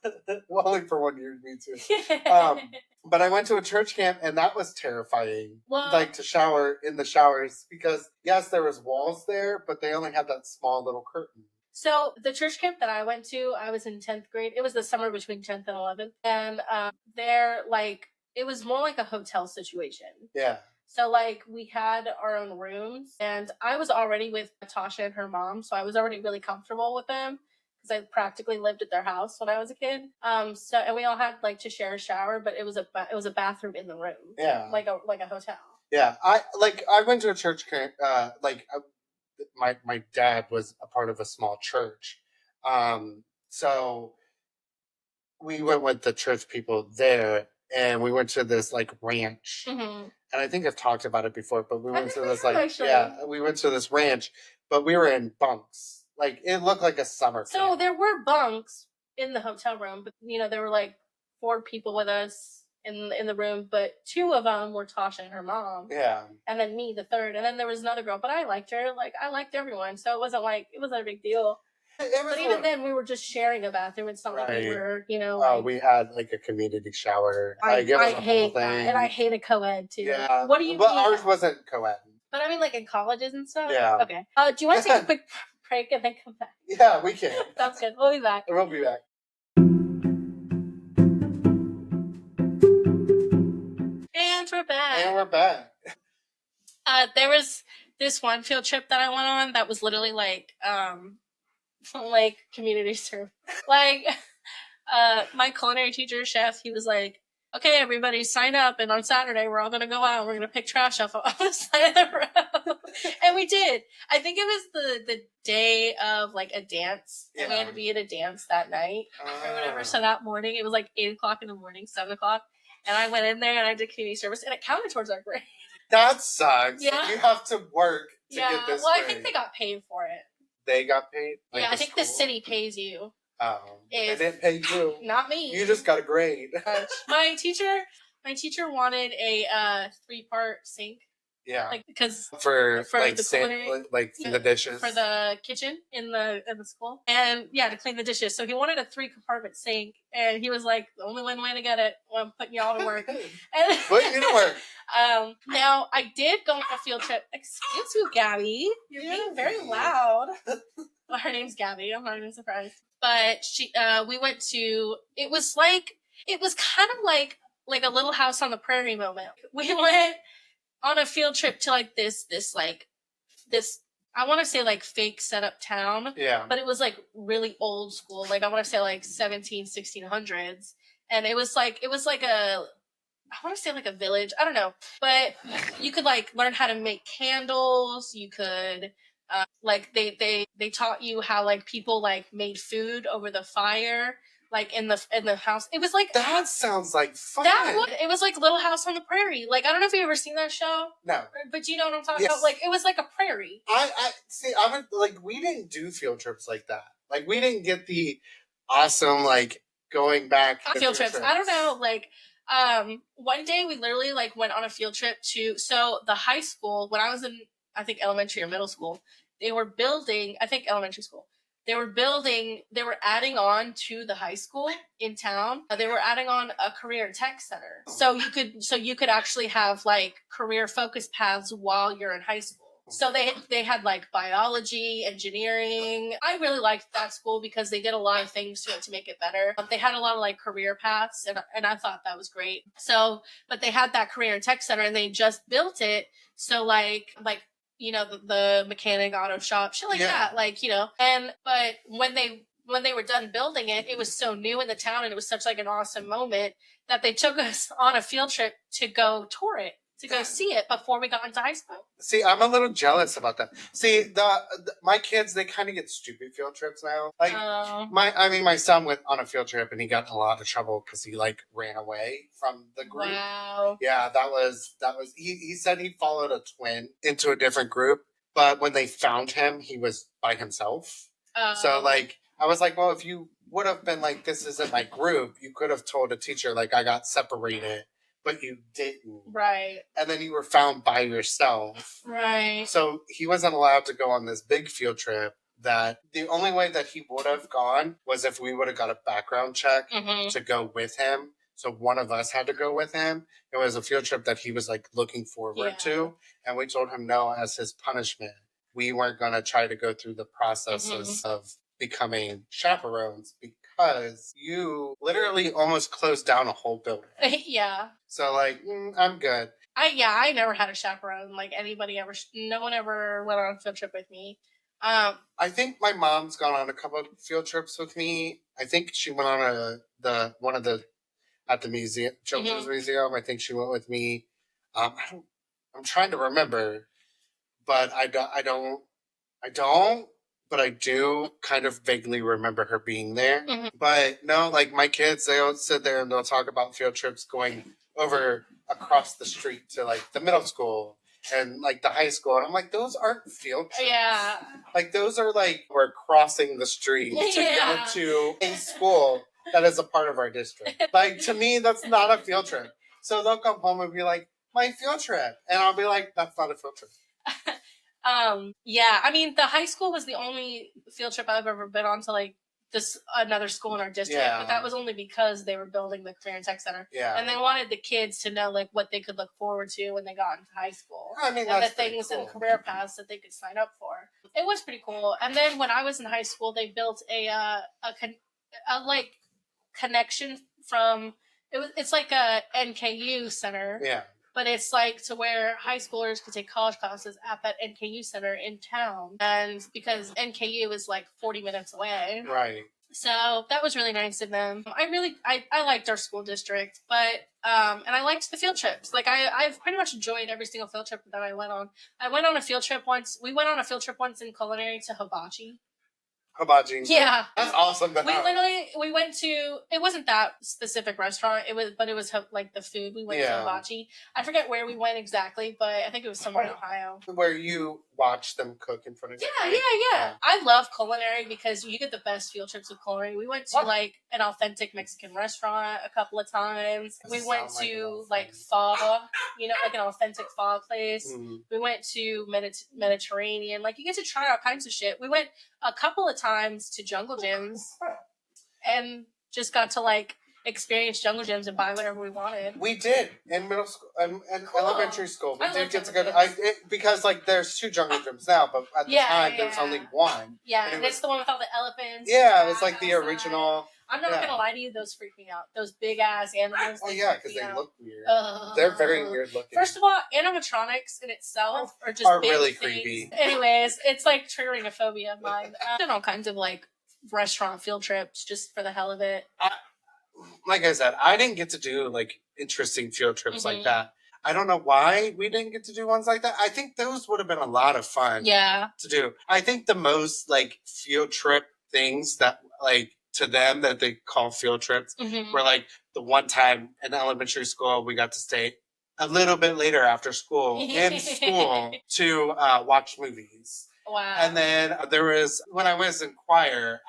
Well, only for 1 year, me too. But I went to a church camp, and that was terrifying. Well, like, to shower in the showers because yes, there was walls there, but they only had that small little curtain. So the church camp that I went to, I was in 10th grade. It was the summer between 10th and 11th. And there, like, it was more like a hotel situation. Yeah. So, like, we had our own rooms. And I was already with Natasha and her mom. So I was already really comfortable with them because I practically lived at their house when I was a kid. And we all had, like, to share a shower, but it was a bathroom in the room. Yeah. Like a hotel. Yeah. I went to a church camp, my dad was a part of a small church. So we went with the church people there and we went to this, like, ranch. Mm-hmm. And I think I've talked about it before, but we went to this, like, we went to this ranch, but we were in bunks. Like, it looked like a summer camp. So there were bunks in the hotel room, but, you know, there were, like, 4 people with us in the room, but 2 of them were Tasha and her mom. Yeah. And then me, the third. And then there was another girl, but I liked her. Like, I liked everyone. So it wasn't a big deal. But even then, we were just sharing a bathroom. It's not like we were, you know. Oh, we had, like, a community shower. I hate that. And I hate a co-ed, too. Yeah. What do you But ours wasn't co-ed. But I mean, like, in colleges and stuff? Yeah. Okay. Do you want to take a quick break and then come back? Yeah, we can. Sounds good. We'll be back. We'll be back. And we're back. And we're back. There was this one field trip that I went on that was literally like community service. Like, my culinary teacher, chef, he was like, okay, everybody sign up, and on Saturday we're all going to go out and we're going to pick trash off the side of the road. And we did. I think it was the day of, like, a dance. Yeah. And we had to be at a dance that night or whatever. So that morning, it was like 8 o'clock in the morning, 7 o'clock. And I went in there and I did community service, and it counted towards our grade. That sucks. Yeah. You have to work to get this Well, grade. I think they got paid for it. They got paid? Like, yeah, I think the city pays you. Oh. They didn't pay you. Not me. You just got a grade. My teacher wanted a 3-part sink. Yeah. Like, because for like the the dishes. For the kitchen in the school. And yeah, to clean the dishes. So he wanted a 3-compartment sink, and he was like, the only one way to get it, I'm putting y'all to work. And putting you to work. Now I did go on a field trip. Excuse you, Gabby. You're being very loud. Well, her name's Gabby. I'm not even surprised. But we went to, it was kind of like a Little House on the Prairie moment. We went on a field trip to, like, this I want to say like fake setup town. Yeah. But it was like really old school. Like I want to say like 1600s. And it was like I want to say like a village. I don't know. But you could like learn how to make candles. You could like they taught you how like people like made food over the fire like in the house. It was like that sounds like fun. It was like Little House on the Prairie. Like I don't know if you ever seen that show. No. But you know what I'm talking about? Like it was like a prairie. I see. I would like we didn't do field trips like that. Like we didn't get the awesome like going back field trips. I don't know. Like one day we literally like went on a field trip to the high school when I was in I think elementary or middle school. They were building. I think elementary school. They were adding on to the high school in town. They were adding on a career tech center. So you could actually have like career focused paths while you're in high school. So they had like biology, engineering. I really liked that school because they did a lot of things to it to make it better. They had a lot of like career paths and I thought that was great. So, but they had that career and tech center and they just built it. So like you know, the mechanic auto shop, shit like that, like, you know, but when they were done building it, it was so new in the town and it was such like an awesome moment that they took us on a field trip to go tour it, to go see it before we got into high school. See, I'm a little jealous about that. See, my kids, they kind of get stupid field trips now. Like my son went on a field trip and he got in a lot of trouble because he like ran away from the group. Wow. Yeah, that was. He said he followed a twin into a different group, but when they found him, he was by himself. So like, I was like, well, if you would have been like, this isn't my group, you could have told a teacher like I got separated. But you didn't. Right. And then you were found by yourself. Right. So he wasn't allowed to go on this big field trip that the only way that he would have gone was if we would have got a background check to go with him. So one of us had to go with him. It was a field trip that he was like looking forward to. And we told him no as his punishment. We weren't going to try to go through the processes of becoming chaperones because you literally almost closed down a whole building. Yeah. So like, I'm good. I never had a chaperone. Like anybody ever, no one ever went on a field trip with me. I think my mom's gone on a couple of field trips with me. I think she went on at the museum, children's museum. I think she went with me. I'm trying to remember, but I don't. But I do kind of vaguely remember her being there. But no, like my kids, they'll sit there and they'll talk about field trips going over across the street to like the middle school and like the high school. And I'm like, those aren't field trips. Yeah. Like those are like, we're crossing the street to go to a school that is a part of our district. Like to me, that's not a field trip. So they'll come home and be like, my field trip. And I'll be like, that's not a field trip. Yeah, I mean, the high school was the only field trip I've ever been on to like another school in our district, but that was only because they were building the career and tech center, and they wanted the kids to know like what they could look forward to when they got into high school. I mean, and the things and career paths that they could sign up for. It was pretty cool. And then when I was in high school, they built a like connection from it's like a NKU center. Yeah. But it's like to where high schoolers could take college classes at that NKU center in town. And because NKU is like 40 minutes away. Right. So that was really nice of them. I liked our school district, but, and I liked the field trips. Like I've pretty much enjoyed every single field trip that I went on. We went on a field trip once in culinary to Hibachi. Hibachi. Yeah. That's awesome. We went to, it wasn't that specific restaurant, it was like the food. We went to Hibachi. I forget where we went exactly, but I think it was somewhere in Ohio. Where you watch them cook in front of you. Yeah. I love culinary because you get the best field trips with culinary. We went to like an authentic Mexican restaurant a couple of times. We went to like pho, you know, like an authentic pho place. Mm-hmm. We went to Mediterranean. Like you get to try all kinds of shit. We went a couple of times to jungle gyms and just got to like experience jungle gyms and buy whatever we wanted. We did in middle school and elementary school. We did get to go because like there's 2 jungle gyms now, but at the time there was only one. Yeah, and it's the one with all the elephants. Yeah, it was like the original. I'm not gonna lie to you; those freak me out. Those big ass animals. Oh yeah, because they look weird. They're very weird looking. First of all, animatronics in itself are just big really things. creepy. Anyways, it's like triggering a phobia of mine. I've done all kinds of like restaurant field trips just for the hell of it. Like I said, I didn't get to do like interesting field trips like that. I don't know why we didn't get to do ones like that. I think those would have been a lot of fun to do. I think the most like field trip things that like to them that they call field trips were like the one time in elementary school we got to stay a little bit later after school in school to watch movies. Wow. And then there was, when I was in choir,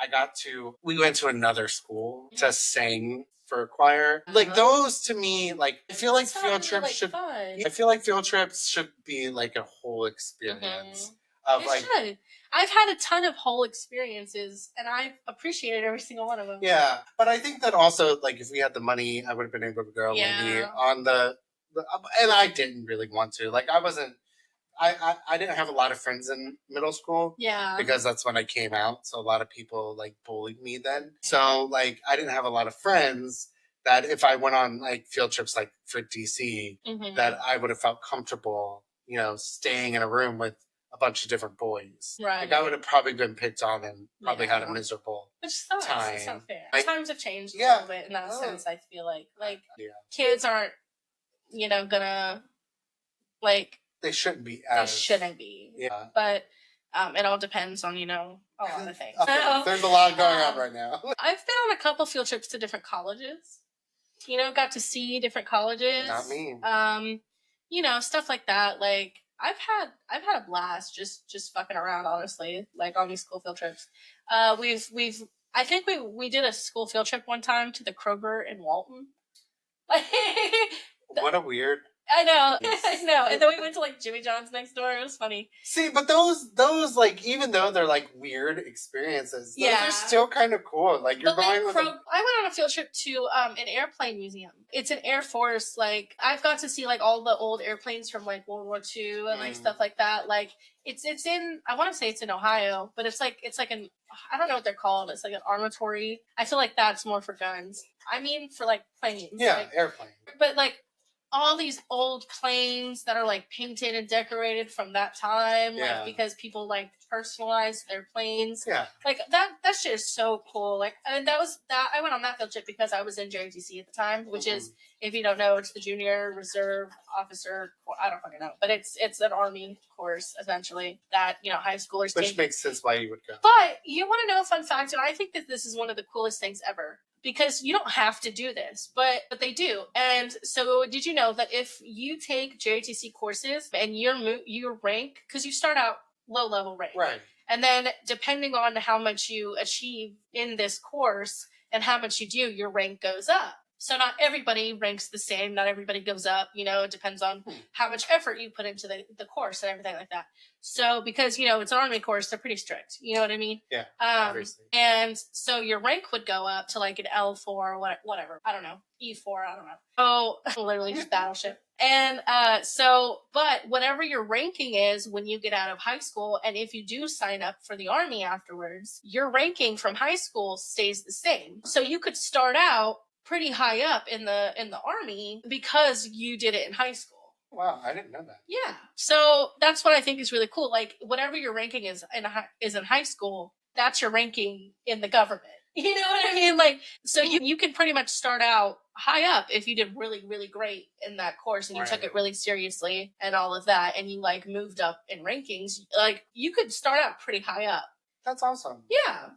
we went to another school to sing for choir. Like those to me, like I feel like field trips should be like a whole experience. Should. I've had a ton of whole experiences and I've appreciated every single one of them. Yeah. But I think that also, like if we had the money, I would have been able to go maybe on the and I didn't really want to. Like I didn't have a lot of friends in middle school. Yeah. Because that's when I came out. So a lot of people like bullied me then. So like I didn't have a lot of friends that if I went on like field trips like for DC that I would have felt comfortable, staying in a room with a bunch of different boys. Right. Like I would have probably been picked on and probably had a miserable time. It's not fair. Times have changed a little bit in that sense, I feel like. Like kids aren't, gonna like they shouldn't be. Yeah. But it all depends on, a lot of things. There's a lot going on right now. I've been on a couple field trips to different colleges. Got to see different colleges. Not me. Stuff like that. Like I've had a blast just fucking around, honestly, like on these school field trips. I think we did a school field trip one time to the Kroger in Walton. What a weird. I know. And then we went to like Jimmy John's next door. It was funny. See, but those like even though they're like weird experiences, those are still kind of cool. Like you're going with I went on a field trip to an airplane museum. It's an Air Force. Like I've got to see like all the old airplanes from like World War II and like stuff like that. Like it's in, I want to say it's in Ohio, but it's like an, I don't know what they're called. It's like an armory. I feel like that's more for guns. I mean for like planes. Yeah, like, airplane. But like all these old planes that are like painted and decorated from that time, like because people like personalized their planes. Yeah, like that shit is so cool. Like, and that I went on that field trip because I was in JTC at the time, which is, if you don't know, it's the Junior Reserve Officer. I don't fucking know, but it's an Army course essentially that high schoolers take. Which makes sense why you would go. But you want to know a fun fact, and I think that this is one of the coolest things ever. Because you don't have to do this, but they do. And so did you know that if you take JTC courses and your rank, because you start out low level rank. Right. And then depending on how much you achieve in this course and how much you do, your rank goes up. So not everybody ranks the same. Not everybody goes up. It depends on how much effort you put into the course and everything like that. So because, it's an Army course, they're pretty strict. You know what I mean? Yeah, obviously. And so your rank would go up to like an L4 or whatever. I don't know. E4, I don't know. Oh, literally just battleship. And but whatever your ranking is when you get out of high school, and if you do sign up for the Army afterwards, your ranking from high school stays the same. So you could start out pretty high up in the Army because you did it in high school. Wow, I didn't know that. Yeah, so that's what I think is really cool. Like whatever your ranking is in high school, that's your ranking in the government. You know what I mean? Like, so you can pretty much start out high up if you did really, really great in that course and you took it really seriously and all of that, and you like moved up in rankings. Like you could start out pretty high up. That's awesome. Yeah.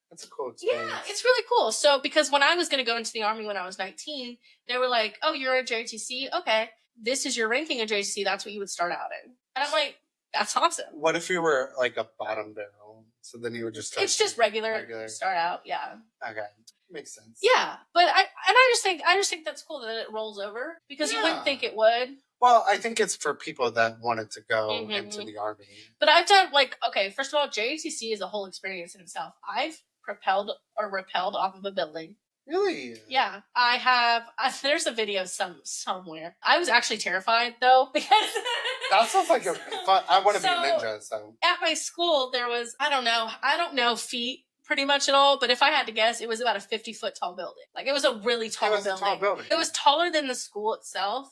That's a cool experience. Yeah, it's really cool. So, because when I was going to go into the Army when I was 19, they were like, oh, you're a JTC? Okay. This is your ranking in JTC. That's what you would start out in. And I'm like, that's awesome. What if you were like a bottom barrel? So then you would just start. It's just regular. Start out, yeah. Okay. Makes sense. Yeah. But I just think that's cool that it rolls over because you wouldn't think it would. Well, I think it's for people that wanted to go into the Army. But I've done first of all, JTC is a whole experience in itself. I've propelled or rappelled off of a building. Really? Yeah, I have. There's a video somewhere. I was actually terrified though because that sounds like a fun. I want to be a ninja. So at my school there was I don't know feet pretty much at all, but if I had to guess, it was about a 50-foot tall building. Like, it was a really tall building. A tall building. It was taller than the school itself.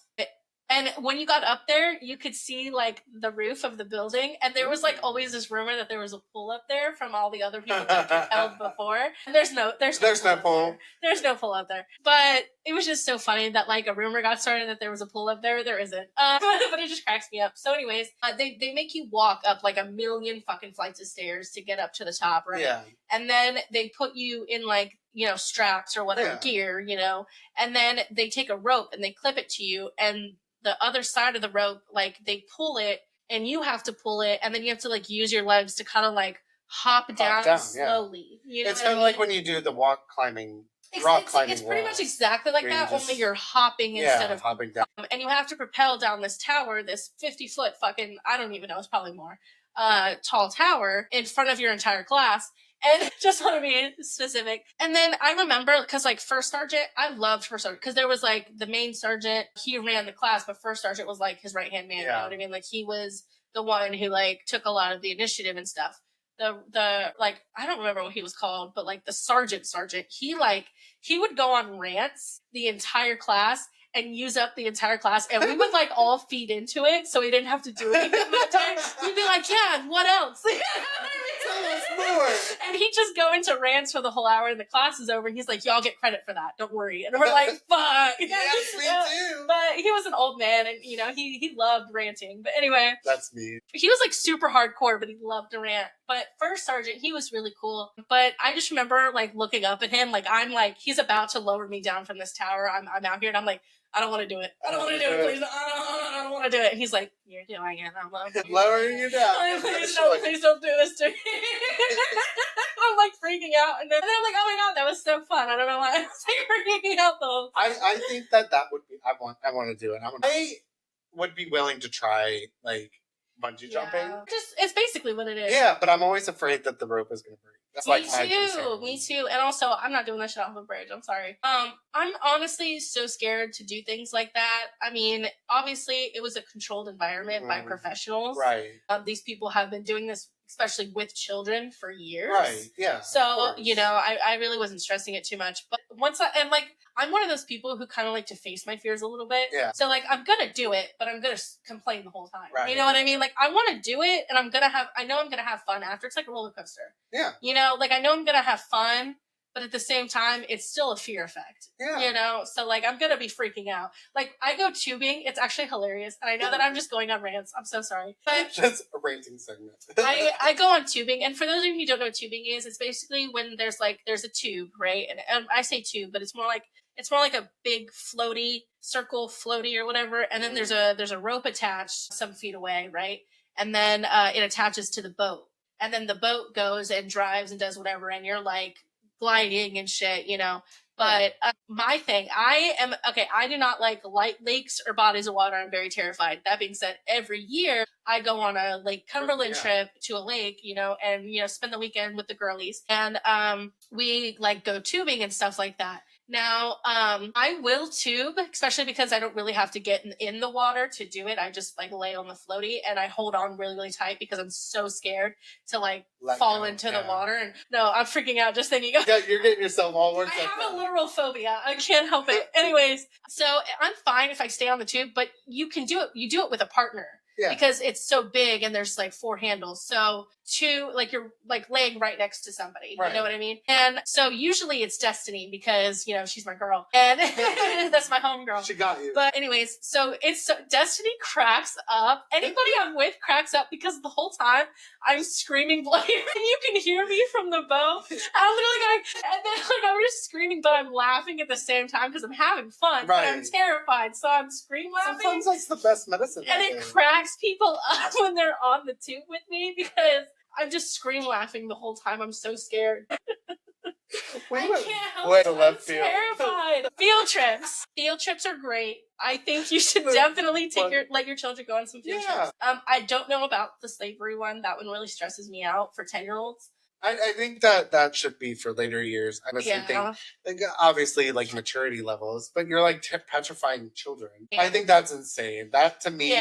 And when you got up there, you could see, like, the roof of the building. And there was, like, always this rumor that there was a pool up there from all the other people that held before. And there's no pool. There's no pool up there. But it was just so funny that, like, a rumor got started that there was a pool up there. There isn't. But it just cracks me up. So anyways, they make you walk up, like, a million fucking flights of stairs to get up to the top, right? Yeah. And then they put you in, like, you know, straps or whatever gear, you know. And then they take a rope and they clip it to you, and the other side of the rope, like, they pull it and you have to pull it, and then you have to, like, use your legs to kind of, like, hop down slowly. Yeah. You know, it's kind of like when you do the rock climbing. It's pretty much exactly like that, only you're hopping instead of hopping down. And you have to propel down this tower, this 50-foot fucking, I don't even know, it's probably more, tall tower in front of your entire class. And just want to be specific. And then I remember, because, like, first sergeant, I loved first sergeant, because there was, like, the main sergeant, he ran the class, but first sergeant was, like, his right-hand man, you know what I mean? Like, he was the one who, like, took a lot of the initiative and stuff. The like, I don't remember what he was called, but, like, the sergeant, he would go on rants the entire class and use up the entire class, and we would, like, all feed into it, so we didn't have to do anything that day. We'd be like, yeah, what else? Tell us more. And he'd just go into rants for the whole hour, and the class is over, and he's like, y'all get credit for that, don't worry. And we're like, fuck. Yes, we do. But he was an old man, and, you know, he loved ranting. But anyway. That's me. He was, like, super hardcore, but he loved to rant. But first sergeant, he was really cool. But I just remember, like, looking up at him, like, I'm like, he's about to lower me down from this tower. I'm out here, and I'm like, I don't want to do it. I don't want to do it, please. I don't want to do it. He's like, you're doing it. I'm like, lowering you down. Please don't do this to me. I'm, like, freaking out. And then I'm like, oh my God, that was so fun. I don't know why I was, like, freaking out though. I think that would be, I want to do it. I would be willing to try, like, bungee jumping. It's basically what it is. Yeah, but I'm always afraid that the rope is going to break. That's Me too. And also, I'm not doing that shit off a bridge. I'm sorry. I'm honestly so scared to do things like that. I mean, obviously, it was a controlled environment by professionals. Right. These people have been doing this, especially with children, for years. Right, yeah. So, you know, I really wasn't stressing it too much. But I'm one of those people who kind of like to face my fears a little bit. Yeah. So, like, I'm going to do it, but I'm going to complain the whole time. Right. You know what I mean? Like, I want to do it, and I know I'm going to have fun after. It's like a roller coaster. Yeah. You know, like, I know I'm going to have fun, but at the same time, it's still a fear effect. Yeah. You know? So, like, I'm going to be freaking out. Like, I go tubing. It's actually hilarious. And I know that I'm just going on rants. I'm so sorry. But just a ranting segment. I go on tubing. And for those of you who don't know what tubing is, it's basically when there's a tube, right? And I say tube, but it's more like a big circle floaty or whatever. And then there's a rope attached some feet away, right? And then it attaches to the boat. And then the boat goes and drives and does whatever. And you're, like, gliding and shit, you know. But my thing, I do not like light lakes or bodies of water. I'm very terrified. That being said, every year I go on a Lake Cumberland trip to a lake, you know, and, you know, spend the weekend with the girlies. And we, like, go tubing and stuff like that. Now, I will tube, especially because I don't really have to get in the water to do it. I just, like, lay on the floaty and I hold on really, really tight because I'm so scared to, like, fall into the water. And no, I'm freaking out just thinking. Yeah, you're getting yourself all worked up. I have a literal phobia. I can't help it. Anyways, so I'm fine if I stay on the tube, but you can do it. You do it with a partner. Yeah. Because it's so big and there's, like, 4 handles. So you're, like, laying right next to somebody. Right. You know what I mean? And so usually it's Destiny because, you know, she's my girl. And that's my homegirl. She got you. But anyways, Destiny cracks up. Anybody I'm with cracks up because the whole time I'm screaming bloody and you can hear me from the boat. I'm literally going, and then, like, I'm just screaming, but I'm laughing at the same time because I'm having fun. Right. But I'm terrified. So I'm scream laughing. Sometimes that's the best medicine. And it cracks people up when they're on the tube with me because I'm just scream laughing the whole time. I'm so scared. I can't help it. I'm terrified. Field trips. Field trips are great. I think you should definitely let your children go on some field trips. I don't know about the slavery one. That one really stresses me out for 10-year-olds. I think that should be for later years. I honestly think, like, obviously, like, maturity levels, but you're, like, petrifying children. Yeah. I think that's insane. That, to me,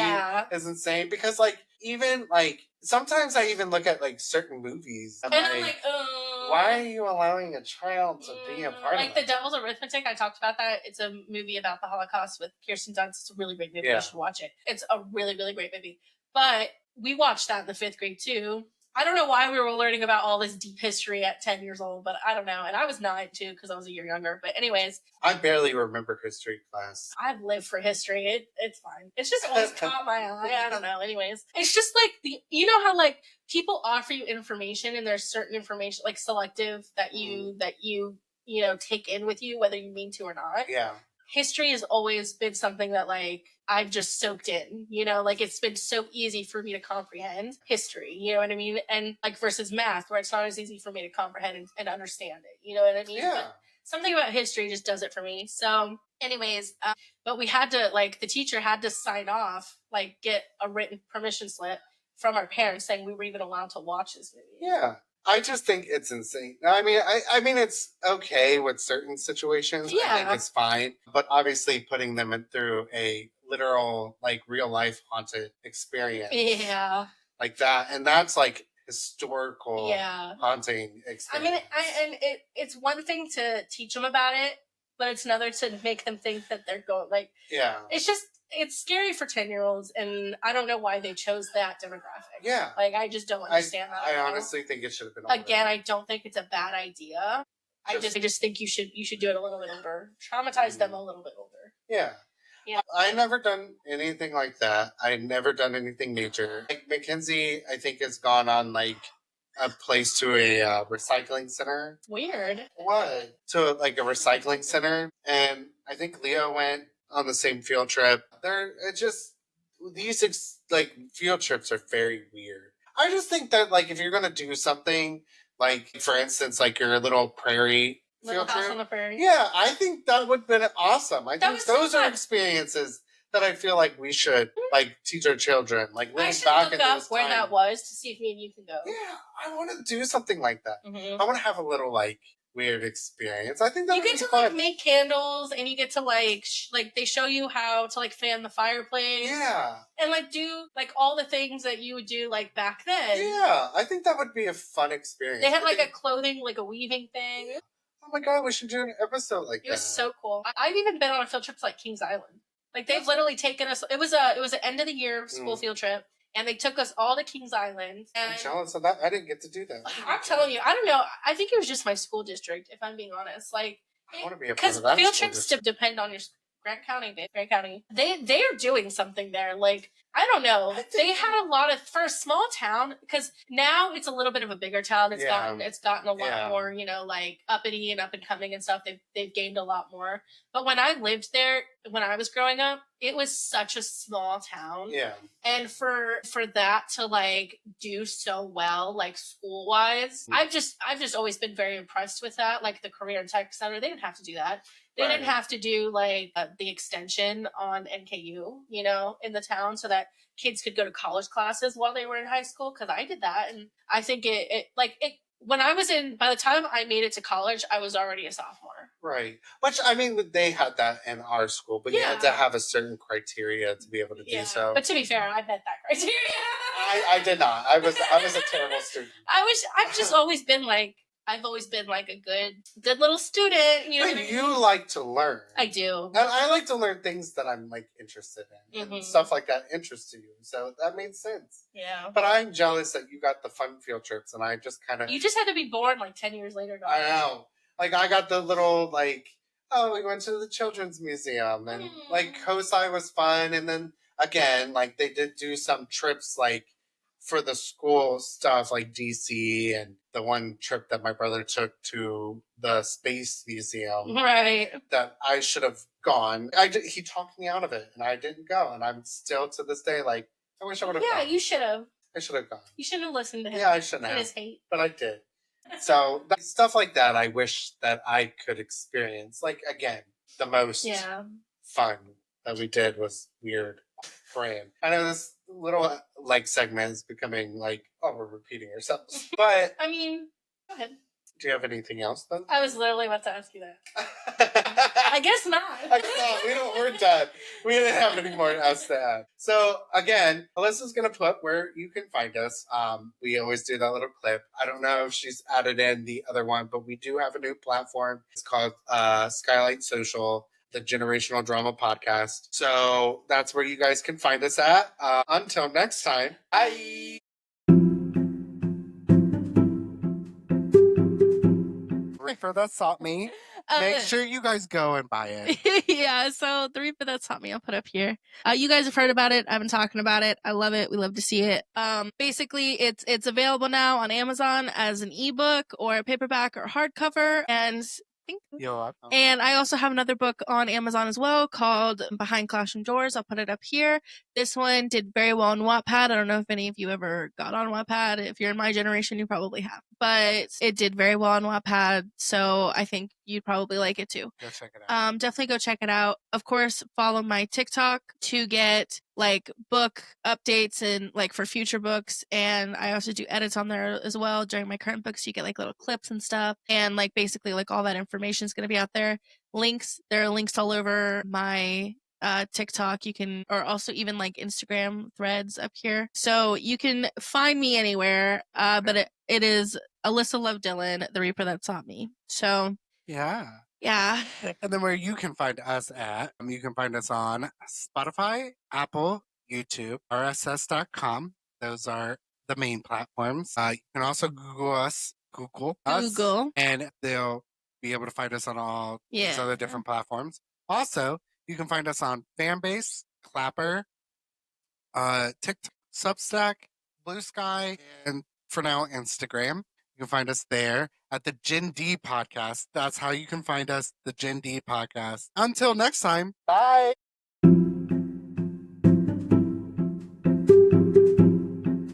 is insane because, like, even, like, sometimes I even look at, like, certain movies. And I'm like, oh. Why are you allowing a child to be a part of like The Devil's Arithmetic? I talked about that. It's a movie about the Holocaust with Kirsten Dunst. It's a really great movie. You should watch it. It's a really, really great movie. But we watched that in the 5th grade too. I don't know why we were learning about all this deep history at 10 years old, but I don't know. And I was 9 too because I was a year younger. But anyways. I barely remember history class. I've lived for history. It's fine. It's just always caught my eye. I don't know. Anyways. It's just like, you know how like people offer you information and there's certain information like selective that you take in with you whether you mean to or not. Yeah. History has always been something that like I've just soaked in, like it's been so easy for me to comprehend history, you know what I mean? And like versus math where it's not as easy for me to comprehend and understand it, you know what I mean? Yeah. But something about history just does it for me. So anyways, but we had to like the teacher had to sign off, like get a written permission slip from our parents saying we were even allowed to watch this movie. Yeah. I just think it's insane. I mean, it's okay with certain situations. Yeah. I think it's fine. But obviously putting them through a literal, like, real life haunted experience. Yeah. Like that. And that's like historical haunting experience. I mean, it's one thing to teach them about it, but it's another to make them think that they're going, like... Yeah. It's scary for 10-year-olds, and I don't know why they chose that demographic. Yeah. Like, I just don't understand that. I honestly think it should have been older. Again, I don't think it's a bad idea. I just think you should do it a little bit older. Traumatize them a little bit older. Yeah. Yeah. I never done anything like that. I never done anything major. Like, Mackenzie, I think, has gone on, like, a place to a recycling center. Weird. What? To, like, a recycling center. And I think Leo went on the same field trip. These field trips are very weird. I just think that like if you're gonna do something like for instance like your little prairie field trip on the prairie. Yeah, I think that would have been awesome. I think those are experiences that I feel like we should like teach our children. Like living back in those times. Where that was to see if me and you can go. Yeah, I want to do something like that. Mm-hmm. I want to have a little like weird experience. I think that you get to like make candles and you get to like they show you how to like fan the fireplace. Yeah. And like do like all the things that you would do like back then. Yeah. I think that would be a fun experience. They had like a clothing, like a weaving thing. Yeah. Oh my god, we should do an episode like that. It was so cool. I've even been on a field trip to like Kings Island. Like they've literally taken us it was an end of the year school field trip. And they took us all to Kings Island. And I'm jealous of that. I didn't get to do that. I'm telling you, I don't know. I think it was just my school district, if I'm being honest. Like, I want to be a part of that. Because field trips depend on your Grant County. They are doing something there. Like, I don't know. They had a lot of for a small town because now it's a little bit of a bigger town. It's gotten a lot more, like uppity and up and coming and stuff. They've gained a lot more. But when I lived there, when I was growing up, it was such a small town. Yeah. And for that to like do so well, like school wise, I've just always been very impressed with that. Like the Career and Tech Center, they didn't have to do that. They didn't have to do like the extension on NKU, in the town so that kids could go to college classes while they were in high school. Cause I did that. And I think when I was by the time I made it to college, I was already a sophomore. Right. Which, I mean, they had that in our school, but you had to have a certain criteria to be able to do so. But to be fair, I met that criteria. I did not. I was a terrible student. I've always been like a good little student. But you like to learn. I do. And I like to learn things that I'm like interested in. Mm-hmm. And stuff like that interests you. So that made sense. Yeah. But I'm jealous that you got the fun field trips and I just kind of... You just had to be born like 10 years later. I know. Like I got the little like, we went to the Children's Museum and like COSI was fun. And then again, like they did do some trips like for the school stuff like DC and the one trip that my brother took to the Space Museum. Right. That I should have gone. He talked me out of it and I didn't go. And I'm still to this day like, I wish I would have gone. Yeah, you should have. I should have gone. You shouldn't have listened to him. Yeah, I shouldn't have. His hate. But I did. So stuff like that I wish that I could experience. Like, again, the most fun that we did was weird brand. I know this little like segment is becoming like, we're repeating ourselves. But I mean, go ahead. Do you have anything else then? I was literally about to ask you that. I guess not. I guess not. We're done. We didn't have any more else to add. So again, Alyssa's gonna put where you can find us. We always do that little clip. I don't know if she's added in the other one, but we do have a new platform. It's called Skylight Social, the Generational Drama Podcast. So that's where you guys can find us at. Until next time, bye. Reaper That Taught Me. Make sure you guys go and buy it. Yeah, so the Reaper That Taught Me, I'll put up here. You guys have heard about it. I've been talking about it. I love it. We love to see it. Basically, it's available now on Amazon as an ebook or a paperback or hardcover, and and I also have another book on Amazon as well called Behind Classroom Doors. I'll put it up here. This one did very well on Wattpad. I don't know if any of you ever got on Wattpad. If you're in my generation, you probably have. But it did very well on Wattpad, so I think you'd probably like it too. Go check it out. Definitely go check it out. Of course, follow my TikTok to get like book updates and like for future books. And I also do edits on there as well during my current books. So you get like little clips and stuff. And like basically like all that information is going to be out there. There are links all over my TikTok. You can, or also even like Instagram threads up here. So you can find me anywhere. But it is Alyssa Love Dillon, the Reaper That Taught Me. So yeah. Yeah. And then where you can find us at, you can find us on Spotify, Apple, YouTube, RSS.com. Those are the main platforms. You can also Google us, and they'll be able to find us on all these other different platforms. Also, you can find us on Fanbase, Clapper, TikTok, Substack, Blue Sky, and for now, Instagram. You can find us there at the Gen D Podcast. That's how you can find us, the Gen D Podcast. Until next time, bye.